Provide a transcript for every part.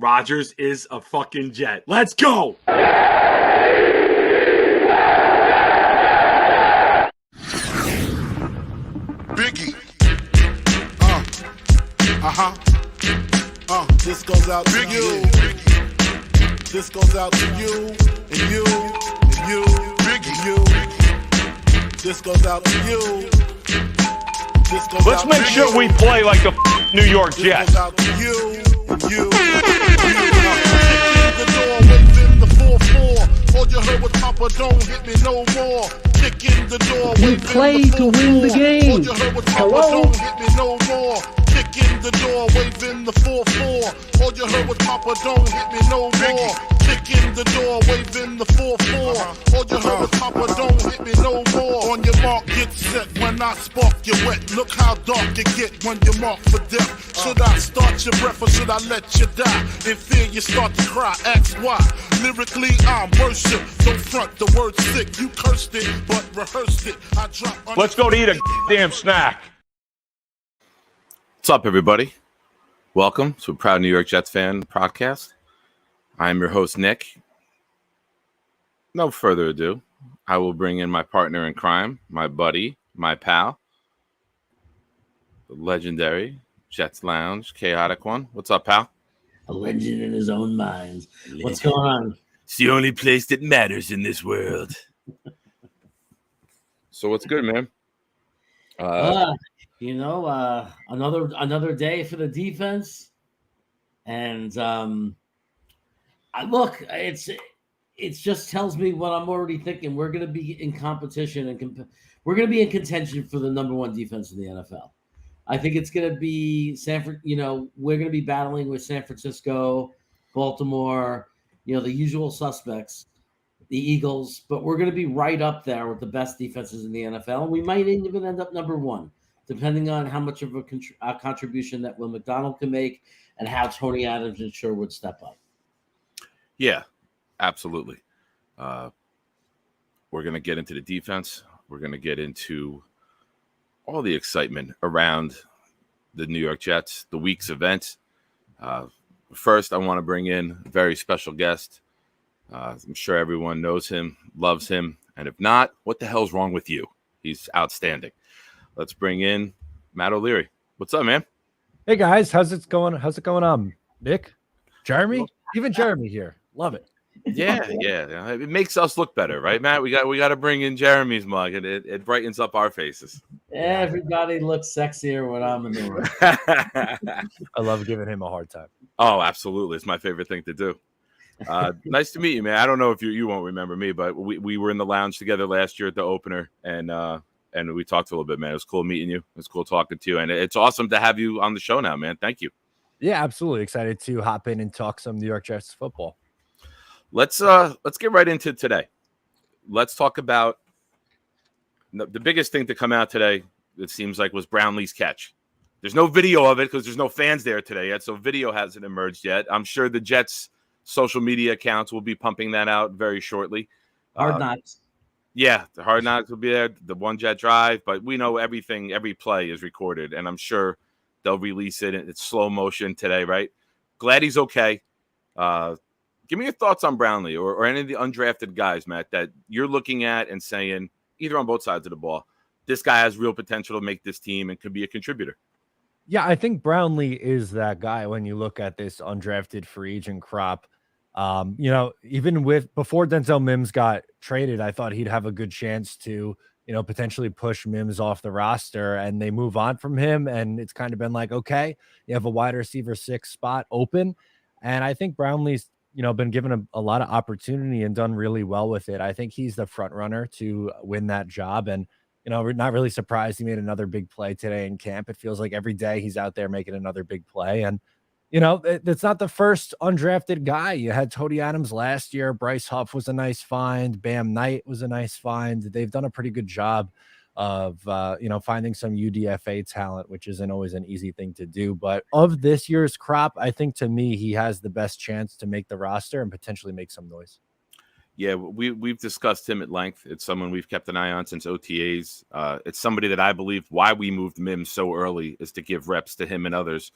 Rodgers is a fucking Jet. Let's go! Biggie. This goes out to you. This goes out to you and you and you and you. This goes out to you. This goes Let's out make to sure you. we play like the New York This Jets. goes out to you and you. Kick in the door, waving the 4-4. All you heard was Papa, don't hit me no more. Kick in the door, waving play the 4-4. to win the game. All you heard was Papa, Hello? don't hit me no more. Kick in the door, waving the 4-4. All you heard was Papa, don't hit me no more. Kick in the door, waving the 4-4. All you heard was Papa, don't hit me no more. On your mark, get set. When I spark you wet, look how dark you get when you're marked for death. Should I start your breath or should I let you die? In fear you start to cry, ask why. Lyrically I'm worship, don't front the word sick. You cursed it, but rehearsed it. I drop. Let's go to eat a damn snack. What's up, everybody? Welcome to a Proud New York Jets fan podcast. I'm your host, Nick. No further ado, I will bring in my partner in crime, my buddy, my pal, the legendary Jets Lounge, Chaotic One. What's up, pal? A legend in his own mind. What's going on? It's the only place that matters in this world. So what's good, man? Another day for the defense, and it just tells me what I'm already thinking. We're going to be in competition and we're going to be in contention for the number one defense in the NFL. I think it's going to be Sanford. We're going to be battling with San Francisco, Baltimore, the usual suspects, the Eagles, but we're going to be right up there with the best defenses in the NFL. We might even end up number one, depending on how much of a contribution that Will McDonald can make and how Tony Adams and Sherwood step up. Yeah, absolutely. We're going to get into the defense. We're going to get into all the excitement around the New York Jets, the week's events. First, I want to bring in a very special guest. I'm sure everyone knows him, loves him. And if not, what the hell's wrong with you? He's outstanding. Let's bring in Matt O'Leary. What's up, man? Hey guys, how's it going on? Nick, Jeremy, even Jeremy here. Love it. Yeah. It makes us look better, right, Matt? We got to bring in Jeremy's mug, and it brightens up our faces. Everybody looks sexier when I'm in the room. I love giving him a hard time. Oh, absolutely. It's my favorite thing to do. Nice to meet you, man. I don't know if you won't remember me, but we were in the lounge together last year at the opener, and we talked a little bit, man. It was cool meeting you. It was cool talking to you, and it's awesome to have you on the show now, man. Thank you. Yeah, absolutely. Excited to hop in and talk some New York Jets football. Let's get right into today. Let's talk about the biggest thing to come out today, it seems like, was Brownlee's catch. There's no video of it because there's no fans there today yet, so video hasn't emerged yet. I'm sure the Jets' social media accounts will be pumping that out very shortly. Hard Knocks. Yeah, the Hard Knocks will be there, the One Jet Drive, but we know everything, every play is recorded, and I'm sure they'll release it in slow motion today, right? Glad he's okay. Give me your thoughts on Brownlee or any of the undrafted guys, Matt, that you're looking at and saying, either on both sides of the ball, this guy has real potential to make this team and could be a contributor. Yeah, I think Brownlee is that guy when you look at this undrafted free agent crop. Even before Denzel Mims got traded, I thought he'd have a good chance to, potentially push Mims off the roster, and they move on from him. And it's kind of been like, okay, you have a wide receiver 6 spot open. And I think Brownlee's, been given a lot of opportunity and done really well with it. I think he's the front runner to win that job. And, we're not really surprised he made another big play today in camp. It feels like every day he's out there making another big play. And, it's not the first undrafted guy. You had Tony Adams last year. Bryce Huff was a nice find. Bam Knight was a nice find. They've done a pretty good job of, finding some UDFA talent, which isn't always an easy thing to do. But of this year's crop, I think to me, he has the best chance to make the roster and potentially make some noise. Yeah, we've discussed him at length. It's someone we've kept an eye on since OTAs. It's somebody that I believe why we moved Mims so early is to give reps to him and others.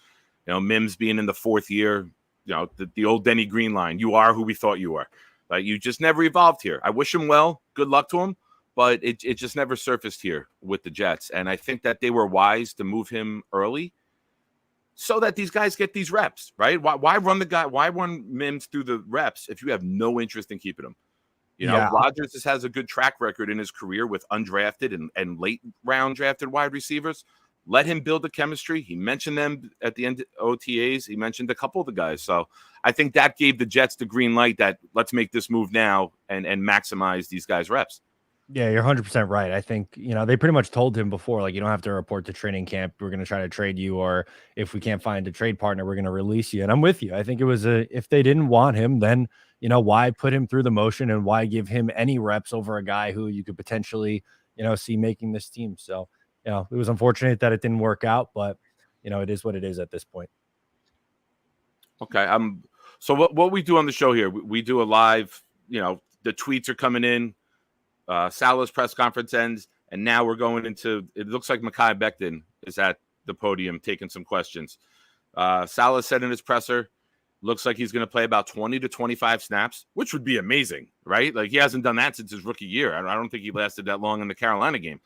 Mims being in the 4th year, the old Denny Green line. You are who we thought you were. Like, you just never evolved here. I wish him well. Good luck to him. But it just never surfaced here with the Jets. And I think that they were wise to move him early so that these guys get these reps, right? Why run the guy? Why run Mims through the reps if you have no interest in keeping him? Rodgers just has a good track record in his career with undrafted and late round drafted wide receivers. Let him build the chemistry. He mentioned them at the end of OTAs. He mentioned a couple of the guys. So I think that gave the Jets the green light that let's make this move now and maximize these guys' reps. Yeah, you're 100% right. I think, they pretty much told him before, like, you don't have to report to training camp. We're going to try to trade you, or if we can't find a trade partner, we're going to release you. And I'm with you. I think it was if they didn't want him, then, why put him through the motion and why give him any reps over a guy who you could potentially, see making this team. So, it was unfortunate that it didn't work out, but, it is what it is at this point. Okay. So what we do on the show here, we do a live, the tweets are coming in. Salah's press conference ends, and now we're going into, it looks like Mekhi Becton is at the podium taking some questions. Salah said in his presser, looks like he's going to play about 20 to 25 snaps, which would be amazing, right? Like, he hasn't done that since his rookie year. I don't think he lasted that long in the Carolina game.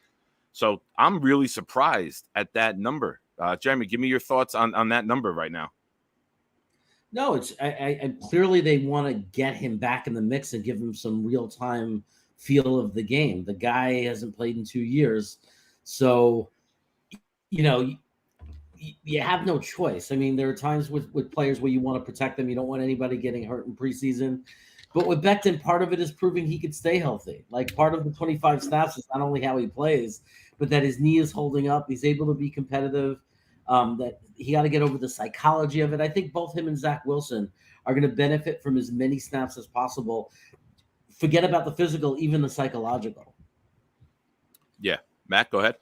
So I'm really surprised at that number. Jeremy, give me your thoughts on that number right now. No, it's I clearly they want to get him back in the mix and give him some real-time feel of the game. The guy hasn't played in 2 years. So, you have no choice. I mean, there are times with players where you want to protect them. You don't want anybody getting hurt in preseason. But with Becton, part of it is proving he could stay healthy. Like, part of the 25 snaps is not only how he plays, but that his knee is holding up. He's able to be competitive. That he got to get over the psychology of it. I think both him and Zach Wilson are going to benefit from as many snaps as possible. Forget about the physical, even the psychological. Yeah. Matt, go ahead.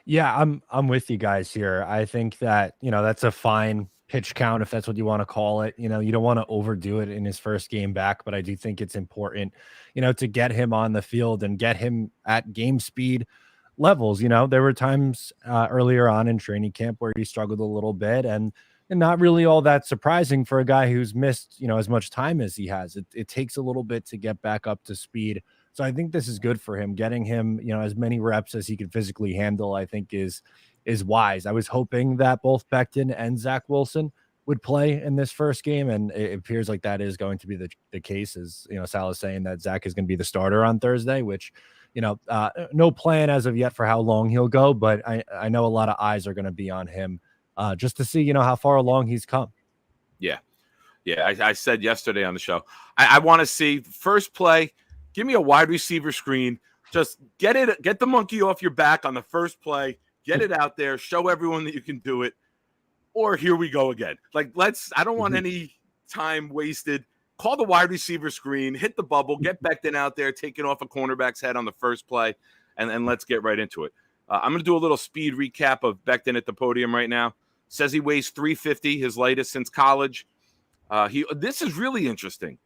Yeah, I'm with you guys here. I think that, that's a fine pitch count, if that's what you want to call it. You don't want to overdo it in his first game back, but I do think it's important, to get him on the field and get him at game speed levels. There were times earlier on in training camp where he struggled a little bit, and not really all that surprising for a guy who's missed, as much time as he has. It takes a little bit to get back up to speed. So I think this is good for him. Getting him, as many reps as he can physically handle, I think is wise. I was hoping that both Becton and Zach Wilson would play in this first game, and it appears like that is going to be the case. As Salah's saying that Zach is going to be the starter on Thursday, which no plan as of yet for how long he'll go, but I know a lot of eyes are going to be on him just to see how far along he's come. Yeah. I said yesterday on the show, I want to see first play. Give me a wide receiver screen. Just get the monkey off your back on the first play. Get it out there. Show everyone that you can do it. Or here we go again. Like, I don't want any time wasted. Call the wide receiver screen, hit the bubble, get Becton out there, taking off a cornerback's head on the first play, and let's get right into it. I'm going to do a little speed recap of Becton at the podium right now. Says he weighs 350, his lightest since college. This is really interesting.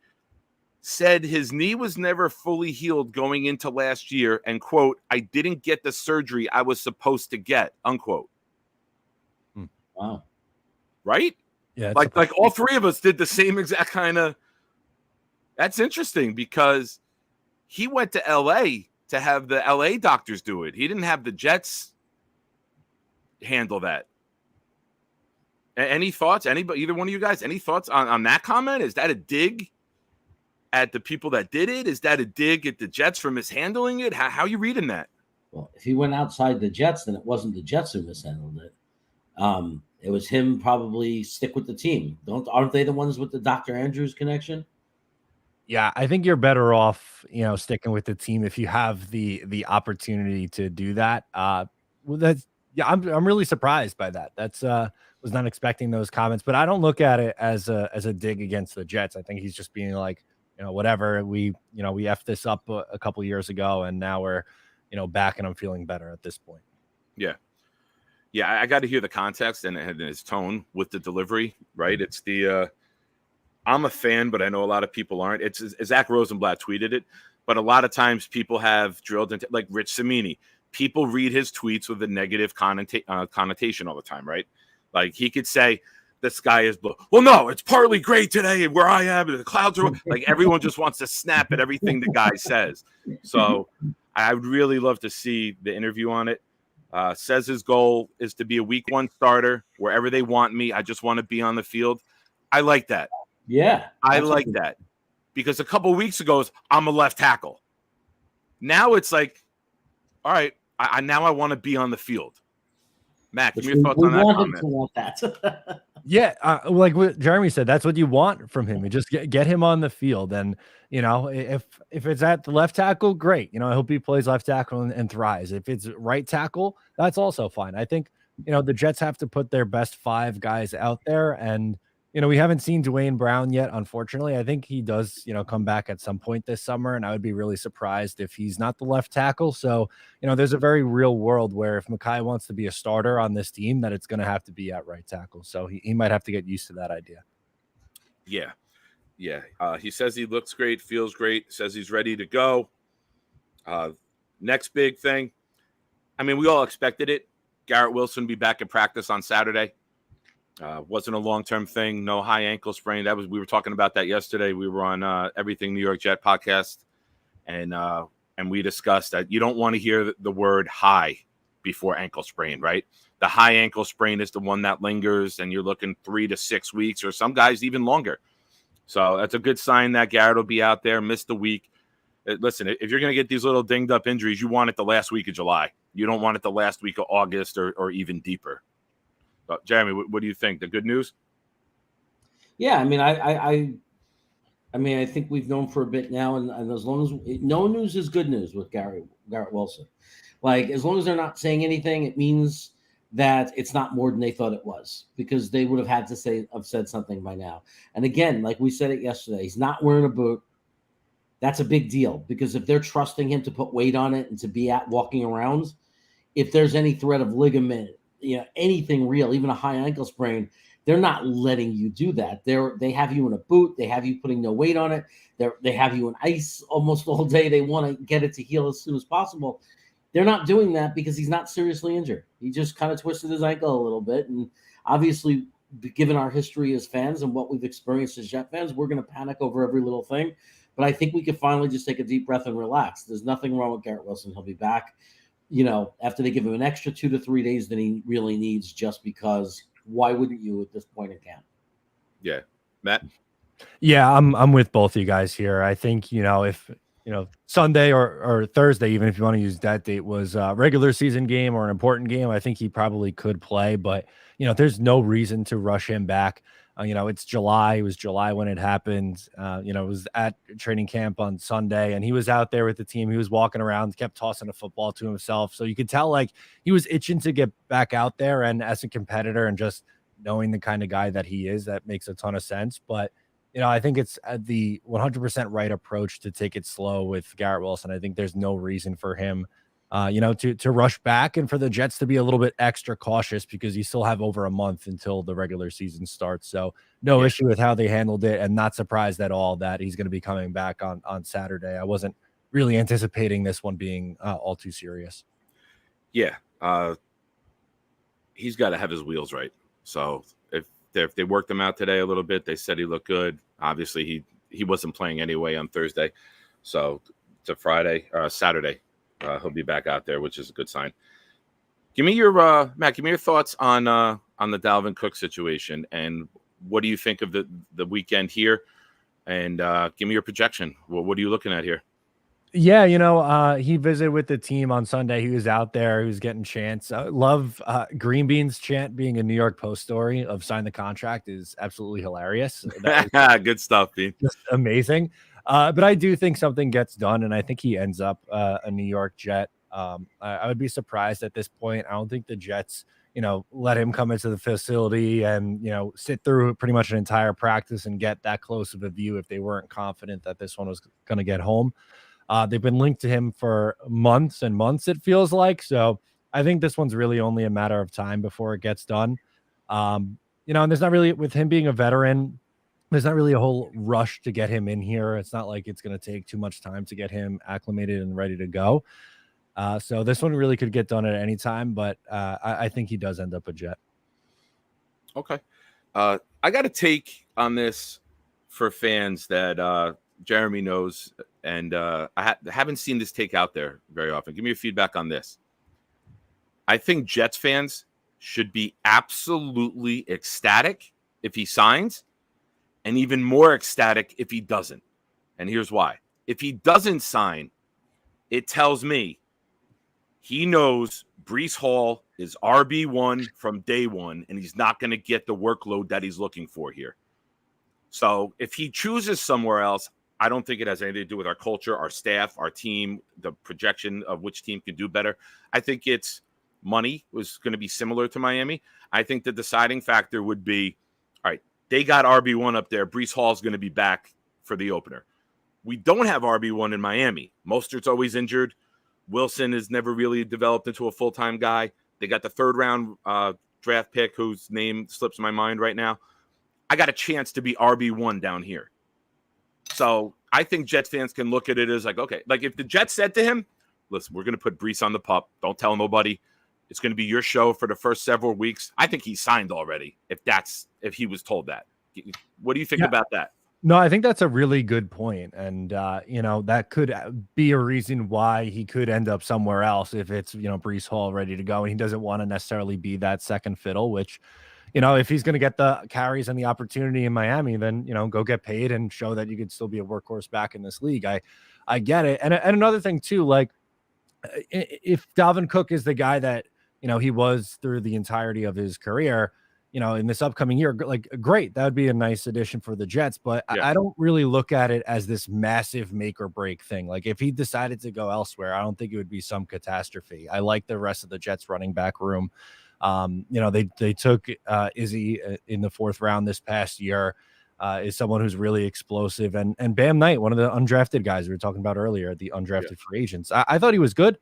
Said his knee was never fully healed going into last year, and, quote, I didn't get the surgery I was supposed to get, unquote. Wow. Right? Yeah. Like all three of us did the same exact kind of. That's interesting because he went to L.A. to have the L.A. doctors do it. He didn't have the Jets handle that. Any thoughts? Anybody, either one of you guys, any thoughts on that comment? Is that a dig at the people that did it? Is that a dig at the Jets for mishandling it? How are you reading that? Well, if he went outside the Jets, then it wasn't the Jets who mishandled it. It was him probably stick with the team. Aren't they the ones with the Dr. Andrews connection? Yeah, I think you're better off, sticking with the team if you have the opportunity to do that. I'm really surprised by that. That's was not expecting those comments, but I don't look at it as a dig against the Jets. I think he's just being like, whatever, we effed this up a couple years ago, and now we're, back, and I'm feeling better at this point. Yeah. Yeah, I got to hear the context and his tone with the delivery, right? It's the I'm a fan, but I know a lot of people aren't. It's Zach Rosenblatt tweeted it, but a lot of times people have drilled into, like Rich Cimini. People read his tweets with a negative connotation all the time, right? Like he could say, the sky is blue. Well, no, it's partly gray today, and where I am, and the clouds are like everyone just wants to snap at everything the guy says. So I would really love to see the interview on it. Says his goal is to be a week 1 starter wherever they want me. I just want to be on the field. I like that. Yeah, I like that because a couple of weeks ago, I'm a left tackle. Now it's like, all right, now I want to be on the field. Matt, give me your thoughts on that comment. Want that. Yeah, like what Jeremy said, that's what you want from him. You just get him on the field, and if it's at the left tackle, great. I hope he plays left tackle and thrives. If it's right tackle, that's also fine. I think the Jets have to put their best 5 guys out there, and we haven't seen Dwayne Brown yet, unfortunately. I think he does, come back at some point this summer, and I would be really surprised if he's not the left tackle. So, there's a very real world where if Mekhi wants to be a starter on this team, that it's going to have to be at right tackle. So he might have to get used to that idea. Yeah. Yeah. He says he looks great, feels great, says he's ready to go. Next big thing. I mean, we all expected it. Garrett Wilson be back in practice on Saturday. Wasn't a long-term thing. No high ankle sprain. We were talking about that yesterday. We were on Everything New York Jet podcast, and we discussed that you don't want to hear the word high before ankle sprain, right? The high ankle sprain is the one that lingers, and you're looking 3 to 6 weeks, or some guys even longer. So that's a good sign that Garrett will be out there, missed a week. Listen, if you're going to get these little dinged up injuries, you want it the last week of July. You don't want it the last week of August or even deeper. But Jeremy, what do you think? The good news? Yeah, I mean, I think we've known for a bit now, and as long as no news is good news with Garrett Wilson. Like, as long as they're not saying anything, it means that it's not more than they thought it was, because they would have had to have said something by now. And again, like we said it yesterday, he's not wearing a boot. That's a big deal, because if they're trusting him to put weight on it and to be walking around, if there's any threat of ligament, anything real, even a high ankle sprain, they're not letting you do that. They have you in a boot. They have you putting no weight on it. They have you in ice almost all day. They want to get it to heal as soon as possible. They're not doing that because he's not seriously injured. He just kind of twisted his ankle a little bit. And obviously, given our history as fans and what we've experienced as Jet fans, we're going to panic over every little thing. But I think we could finally just take a deep breath and relax. There's nothing wrong with Garrett Wilson. He'll be back, after they give him an extra 2 to 3 days than he really needs, just because why wouldn't you at this point in camp? Yeah. Matt? Yeah, I'm with both of you guys here. I think, if Sunday or Thursday, even if you want to use that date, was a regular season game or an important game, I think he probably could play. But, there's no reason to rush him back. It's July. It was July when it happened. It was at training camp on Sunday, and he was out there with the team. He was walking around, kept tossing a football to himself. So you could tell, like, he was itching to get back out there. And as a competitor and just knowing the kind of guy that he is, that makes a ton of sense. But, I think it's the 100% right approach to take it slow with Garrett Wilson. I think there's no reason for him to rush back, and for the Jets to be a little bit extra cautious, because you still have over a month until the regular season starts. So no issue with how they handled it, and not surprised at all that he's going to be coming back on Saturday. I wasn't really anticipating this one being all too serious. Yeah. He's got to have his wheels right. So if they worked him out today a little bit, they said he looked good. Obviously he wasn't playing anyway on Thursday. So to Saturday. He'll be back out there, which is a good sign. Give me your Matt. Give me your thoughts on the Dalvin Cook situation, and what do you think of the weekend here? And give me your projection. What are you looking at here? Yeah, he visited with the team on Sunday. He was out there. He was getting chants. Love Green Bean's chant being a New York Post story of sign the contract is absolutely hilarious. Good stuff, Bean. Just amazing. But I do think something gets done, and I think he ends up a New York Jet. I would be surprised at this point. I don't think the Jets, let him come into the facility and, sit through pretty much an entire practice and get that close of a view if they weren't confident that this one was going to get home. They've been linked to him for months and months, it feels like. So I think this one's really only a matter of time before it gets done. And there's not really, with him being a veteran, there's not really a whole rush to get him in here. It's not like it's going to take too much time to get him acclimated and ready to go. So this one really could get done at any time, but I think he does end up a Jet. Okay. I got a take on this for fans that Jeremy knows, and I haven't seen this take out there very often. Give me your feedback on this. I think Jets fans should be absolutely ecstatic if he signs, and even more ecstatic if he doesn't. And here's why. If he doesn't sign, it tells me he knows Breece Hall is RB1 from day one, and he's not going to get the workload that he's looking for here. So if he chooses somewhere else, I don't think it has anything to do with our culture, our staff, our team, the projection of which team can do better. I think it's money was going to be similar to Miami. I think the deciding factor would be, all right, they got RB1 up there. Breece Hall is going to be back for the opener. We don't have RB1 in Miami. Mostert's always injured. Wilson has never really developed into a full-time guy. They got the third-round draft pick whose name slips my mind right now. I got a chance to be RB1 down here. So I think Jets fans can look at it as like, okay, like if the Jets said to him, listen, we're going to put Breece on the pup. Don't tell nobody. It's going to be your show for the first several weeks. I think he signed already if he was told that. What do you think about that? No, I think that's a really good point. And, that could be a reason why he could end up somewhere else if it's, Breece Hall ready to go. And he doesn't want to necessarily be that second fiddle, which, if he's going to get the carries and the opportunity in Miami, then, go get paid and show that you could still be a workhorse back in this league. I get it. And another thing too, like if Dalvin Cook is the guy that, he was through the entirety of his career, in this upcoming year, like great, that would be a nice addition for the Jets, but I don't really look at it as this massive make or break thing. Like if he decided to go elsewhere, I don't think it would be some catastrophe. I like the rest of the Jets running back room. They took Izzy in the 4th round this past year, is someone who's really explosive, and Bam Knight, one of the undrafted guys we were talking about earlier, the undrafted free agents. I thought he was good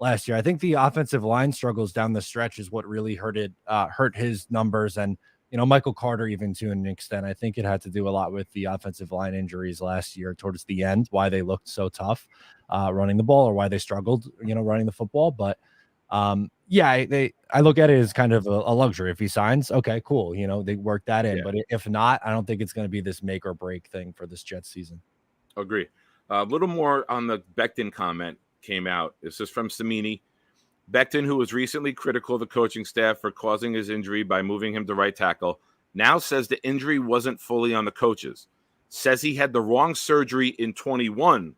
last year. I think the offensive line struggles down the stretch is what really hurt his numbers. And, Michael Carter, even to an extent, I think it had to do a lot with the offensive line injuries last year towards the end, why they looked so tough running the ball or why they struggled, running the football. But I look at it as kind of a luxury. If he signs, okay, cool. They work that in, but if not, I don't think it's going to be this make or break thing for this Jets season. Agree. A little more on the Becton comment came out. This is from Samini. Becton, who was recently critical of the coaching staff for causing his injury by moving him to right tackle, now says the injury wasn't fully on the coaches. Says he had the wrong surgery in 21,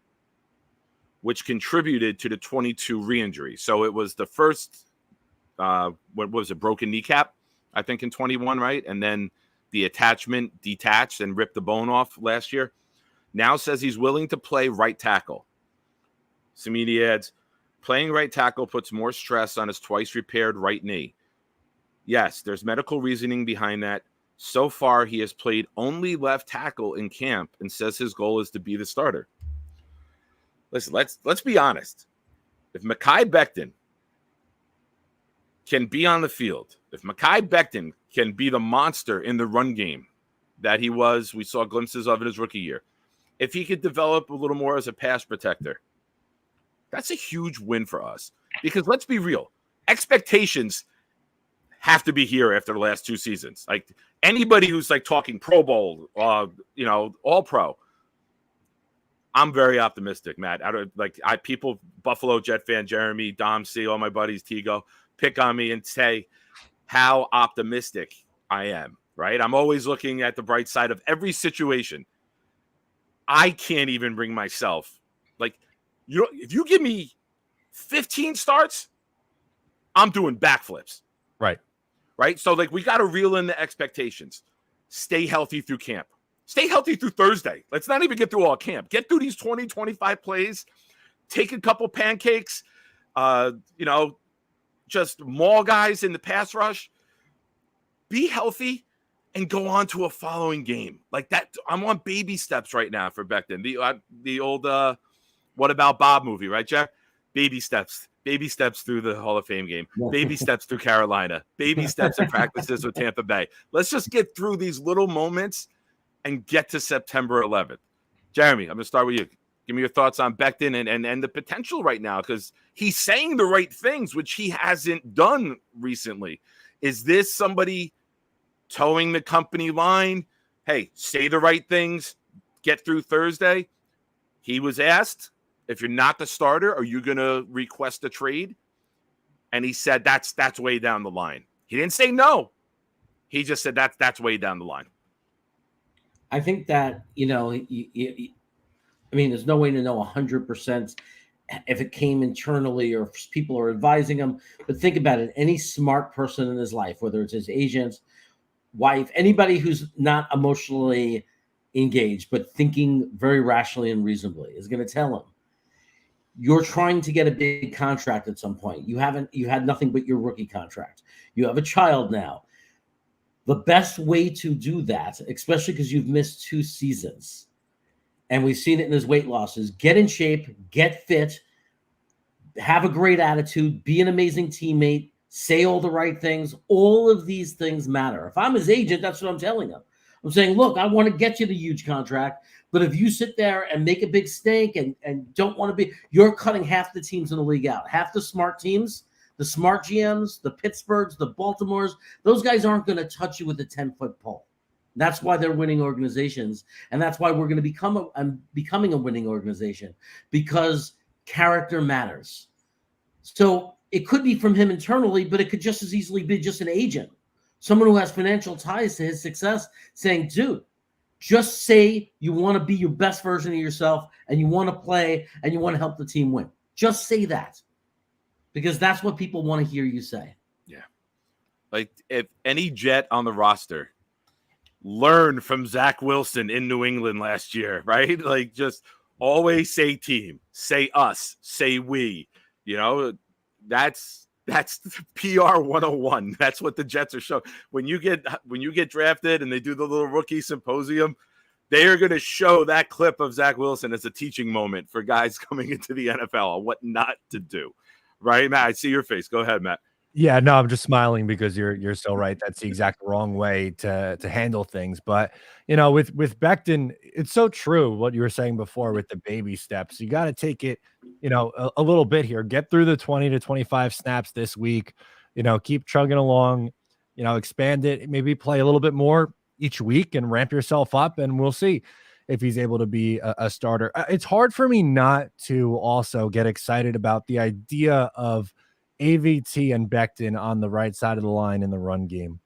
which contributed to the 22 re-injury. So it was the first, what was it, broken kneecap, I think, in 21, right? And then the attachment detached and ripped the bone off last year. Now says he's willing to play right tackle. Samini adds, playing right tackle puts more stress on his twice repaired right knee. Yes, there's medical reasoning behind that. So far, he has played only left tackle in camp and says his goal is to be the starter. Listen, let's be honest. If Mekhi Becton can be on the field, if Mekhi Becton can be the monster in the run game that he was, we saw glimpses of in his rookie year, if he could develop a little more as a pass protector, that's a huge win for us. Because let's be real, expectations have to be here after the last 2 seasons. Like anybody who's like talking Pro Bowl, All Pro, I'm very optimistic, Matt. People, Buffalo Jet fan, Jeremy, Dom C, all my buddies, Tigo, pick on me and say how optimistic I am, right? I'm always looking at the bright side of every situation. I can't even bring myself, if you give me 15 starts, I'm doing backflips. Right? So, we got to reel in the expectations. Stay healthy through camp. Stay healthy through Thursday. Let's not even get through all camp. Get through these 20, 25 plays. Take a couple pancakes. Just maul guys in the pass rush. Be healthy and go on to a following game. Like that, I'm on baby steps right now for Becton. The old What About Bob movie, right, Jeff? Baby steps through the Hall of Fame game, baby steps through Carolina, baby steps in practices with Tampa Bay. Let's just get through these little moments and get to September 11th. Jeremy, I'm going to start with you. Give me your thoughts on Becton and the potential right now, because he's saying the right things, which he hasn't done recently. Is this somebody towing the company line. Hey, say the right things, get through Thursday. He was asked, if you're not the starter, are you going to request a trade? And he said, that's way down the line. He didn't say no. He just said that's way down the line. I think that, there's no way to know 100% if it came internally or if people are advising him. But think about it. Any smart person in his life, whether it's his agent, wife, anybody who's not emotionally engaged, but thinking very rationally and reasonably, is going to tell him, you're trying to get a big contract at some point. You had nothing but your rookie contract. You have a child now. The best way to do that, especially because you've missed 2 seasons, and we've seen it in his weight losses, get in shape, get fit, have a great attitude, be an amazing teammate, say all the right things. All of these things matter. If I'm his agent, that's what I'm telling him. I'm saying, look, I want to get you the huge contract, but if you sit there and make a big stink and don't want to be, you're cutting half the teams in the league out. Half the smart teams, the smart GMs, the Pittsburghs, the Baltimores, those guys aren't going to touch you with a 10-foot pole. That's why they're winning organizations, and that's why we're going to becoming a winning organization, because character matters. So it could be from him internally, but it could just as easily be just an agent, someone who has financial ties to his success, saying, dude, just say you want to be your best version of yourself and you want to play and you want to help the team win. Just say that, because that's what people want to hear you say. Yeah. Like, if any Jet on the roster learned from Zach Wilson in New England last year, right? Like, just always say team, say us, say we. That's PR 101. That's what the Jets are showing. When you get drafted and they do the little rookie symposium, they are going to show that clip of Zach Wilson as a teaching moment for guys coming into the NFL on what not to do. Right, Matt? I see your face. Go ahead, Matt. Yeah, no, I'm just smiling because you're so right. That's the exact wrong way to handle things. But with Becton, it's so true what you were saying before with the baby steps. You got to take it, a little bit here. Get through the 20 to 25 snaps this week. Keep chugging along. Expand it. Maybe play a little bit more each week and ramp yourself up, and we'll see if he's able to be a starter. It's hard for me not to also get excited about the idea of AVT and Becton on the right side of the line in the run game.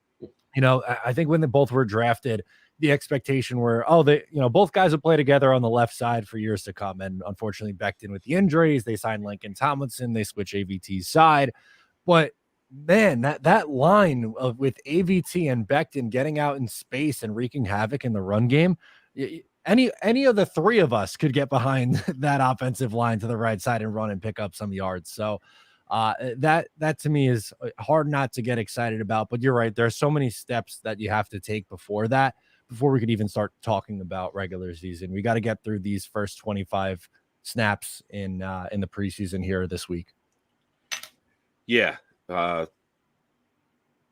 I think when they both were drafted, the expectation were, both guys would play together on the left side for years to come. And unfortunately, Becton with the injuries, they signed Lincoln Tomlinson, they switch AVT's side. But man, that line with AVT and Becton getting out in space and wreaking havoc in the run game, any of the 3 of us could get behind that offensive line to the right side and run and pick up some yards. So that to me is hard not to get excited about. But you're right, there are so many steps that you have to take before we could even start talking about regular season. We got to get through these first 25 snaps in the preseason here this week. Yeah.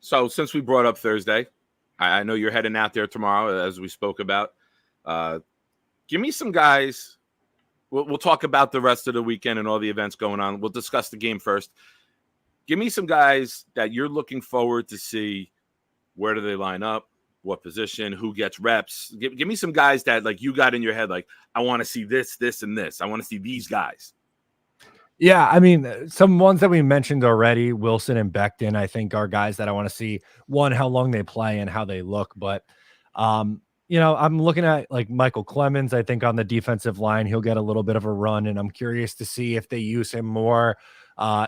So since we brought up Thursday, I know you're heading out there tomorrow, as we spoke about. Give me some guys. We'll talk about the rest of the weekend and all the events going on. We'll discuss the game first. Give me some guys that you're looking forward to see. Where do they line up? What position? Who gets reps? Give me some guys that, like, you got in your head, like, I want to see this, this, and this. I want to see these guys. Yeah, I mean, some ones that we mentioned already, Wilson and Becton, I think are guys that I want to see, one, how long they play and how they look. But I'm looking at like Michael Clemens. I think on the defensive line, he'll get a little bit of a run, and I'm curious to see if they use him more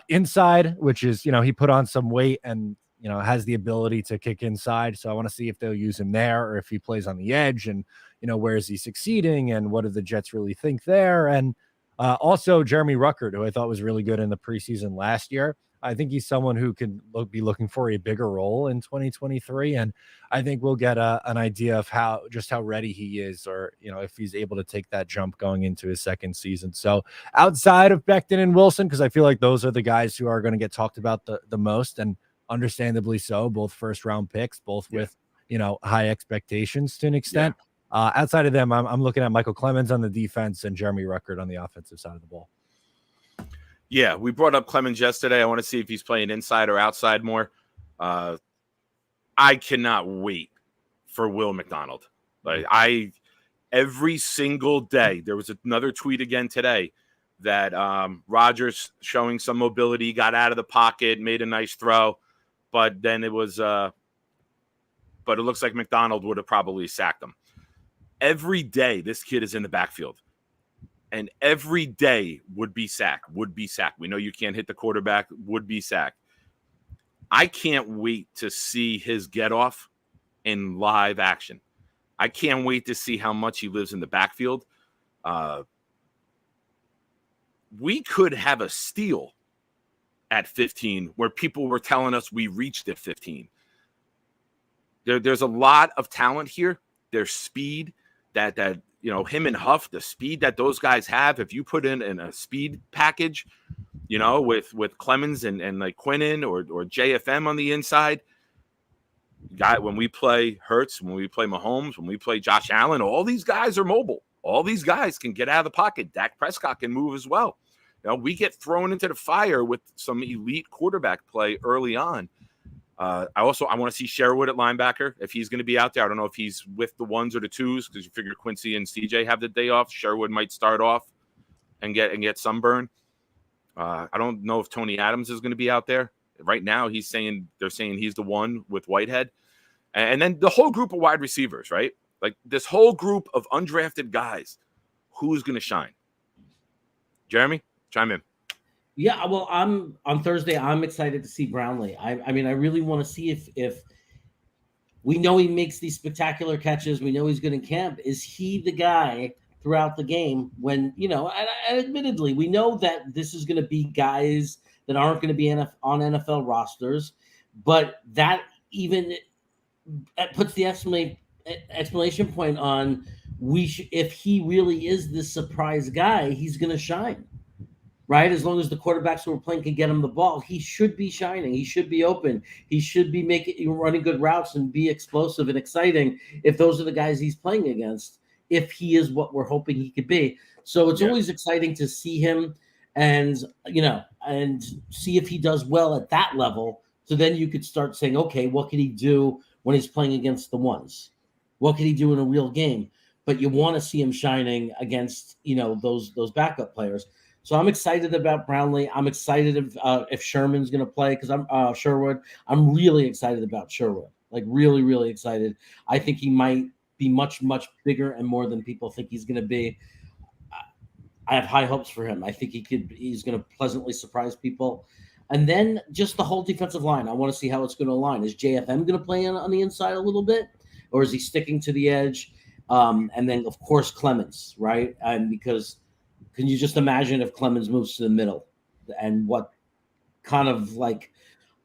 inside, which is, he put on some weight and, has the ability to kick inside. So I want to see if they'll use him there or if he plays on the edge, and, where is he succeeding and what do the Jets really think there? And also Jeremy Ruckert, who I thought was really good in the preseason last year. I think he's someone who could be looking for a bigger role in 2023. And I think we'll get an idea of how ready he is, or, if he's able to take that jump going into his second season. So outside of Becton and Wilson, because I feel like those are the guys who are going to get talked about the most, and understandably so, both first round picks, both with, high expectations to an extent. Yeah. Outside of them, I'm looking at Michael Clemens on the defense and Jeremy Ruckert on the offensive side of the ball. Yeah, we brought up Clemens yesterday. I want to see if he's playing inside or outside more. I cannot wait for Will McDonald. Like every single day, there was another tweet again today that Rodgers showing some mobility, got out of the pocket, made a nice throw, but then it was but it looks like McDonald would have probably sacked him. Every day, this kid is in the backfield, and every day would be sacked. We know you can't hit the quarterback, would be sacked. I can't wait to see his get off in live action. I can't wait to see how much he lives in the backfield. We could have a steal at 15 where people were telling us we reached at 15. There's a lot of talent here. There's speed that him and Huff, the speed that those guys have. If you put in a speed package, with Clemens and like Quinnen or JFM on the inside, when we play Hurts, when we play Mahomes, when we play Josh Allen, all these guys are mobile. All these guys can get out of the pocket. Dak Prescott can move as well. We get thrown into the fire with some elite quarterback play early on. I want to see Sherwood at linebacker if he's going to be out there. I don't know if he's with the ones or the twos because you figure Quincy and CJ have the day off. Sherwood might start off and get sunburn. I don't know if Tony Adams is going to be out there. Right now, they're saying he's the one with Whitehead. And then the whole group of wide receivers, right? Like this whole group of undrafted guys, who's going to shine? Jeremy, chime in. Yeah, well, on Thursday, I'm excited to see Brownlee. I mean, I really want to see if we know he makes these spectacular catches. We know he's good in camp. Is he the guy throughout the game when, and admittedly, we know that this is going to be guys that aren't going to be on NFL rosters, but that even puts the exclamation point on if he really is this surprise guy, he's going to shine. Right? As long as the quarterbacks who are playing can get him the ball, he should be shining. He should be open. He should be running good routes and be explosive and exciting if those are the guys he's playing against, if he is what we're hoping he could be. So it's always exciting to see him and see if he does well at that level. So then you could start saying, okay, what can he do when he's playing against the ones? What can he do in a real game? But you want to see him shining against, those backup players. So I'm excited about Brownlee. I'm excited if Sherman's going to play because I'm Sherwood. I'm really excited about Sherwood, like really, really excited. I think he might be much, much bigger and more than people think he's going to be. I have high hopes for him. I think he's going to pleasantly surprise people. And then just the whole defensive line. I want to see how it's going to align. Is JFM going to play on the inside a little bit, or is he sticking to the edge? And then, of course, Clemens, right? And because can you just imagine if Clemens moves to the middle and what kind of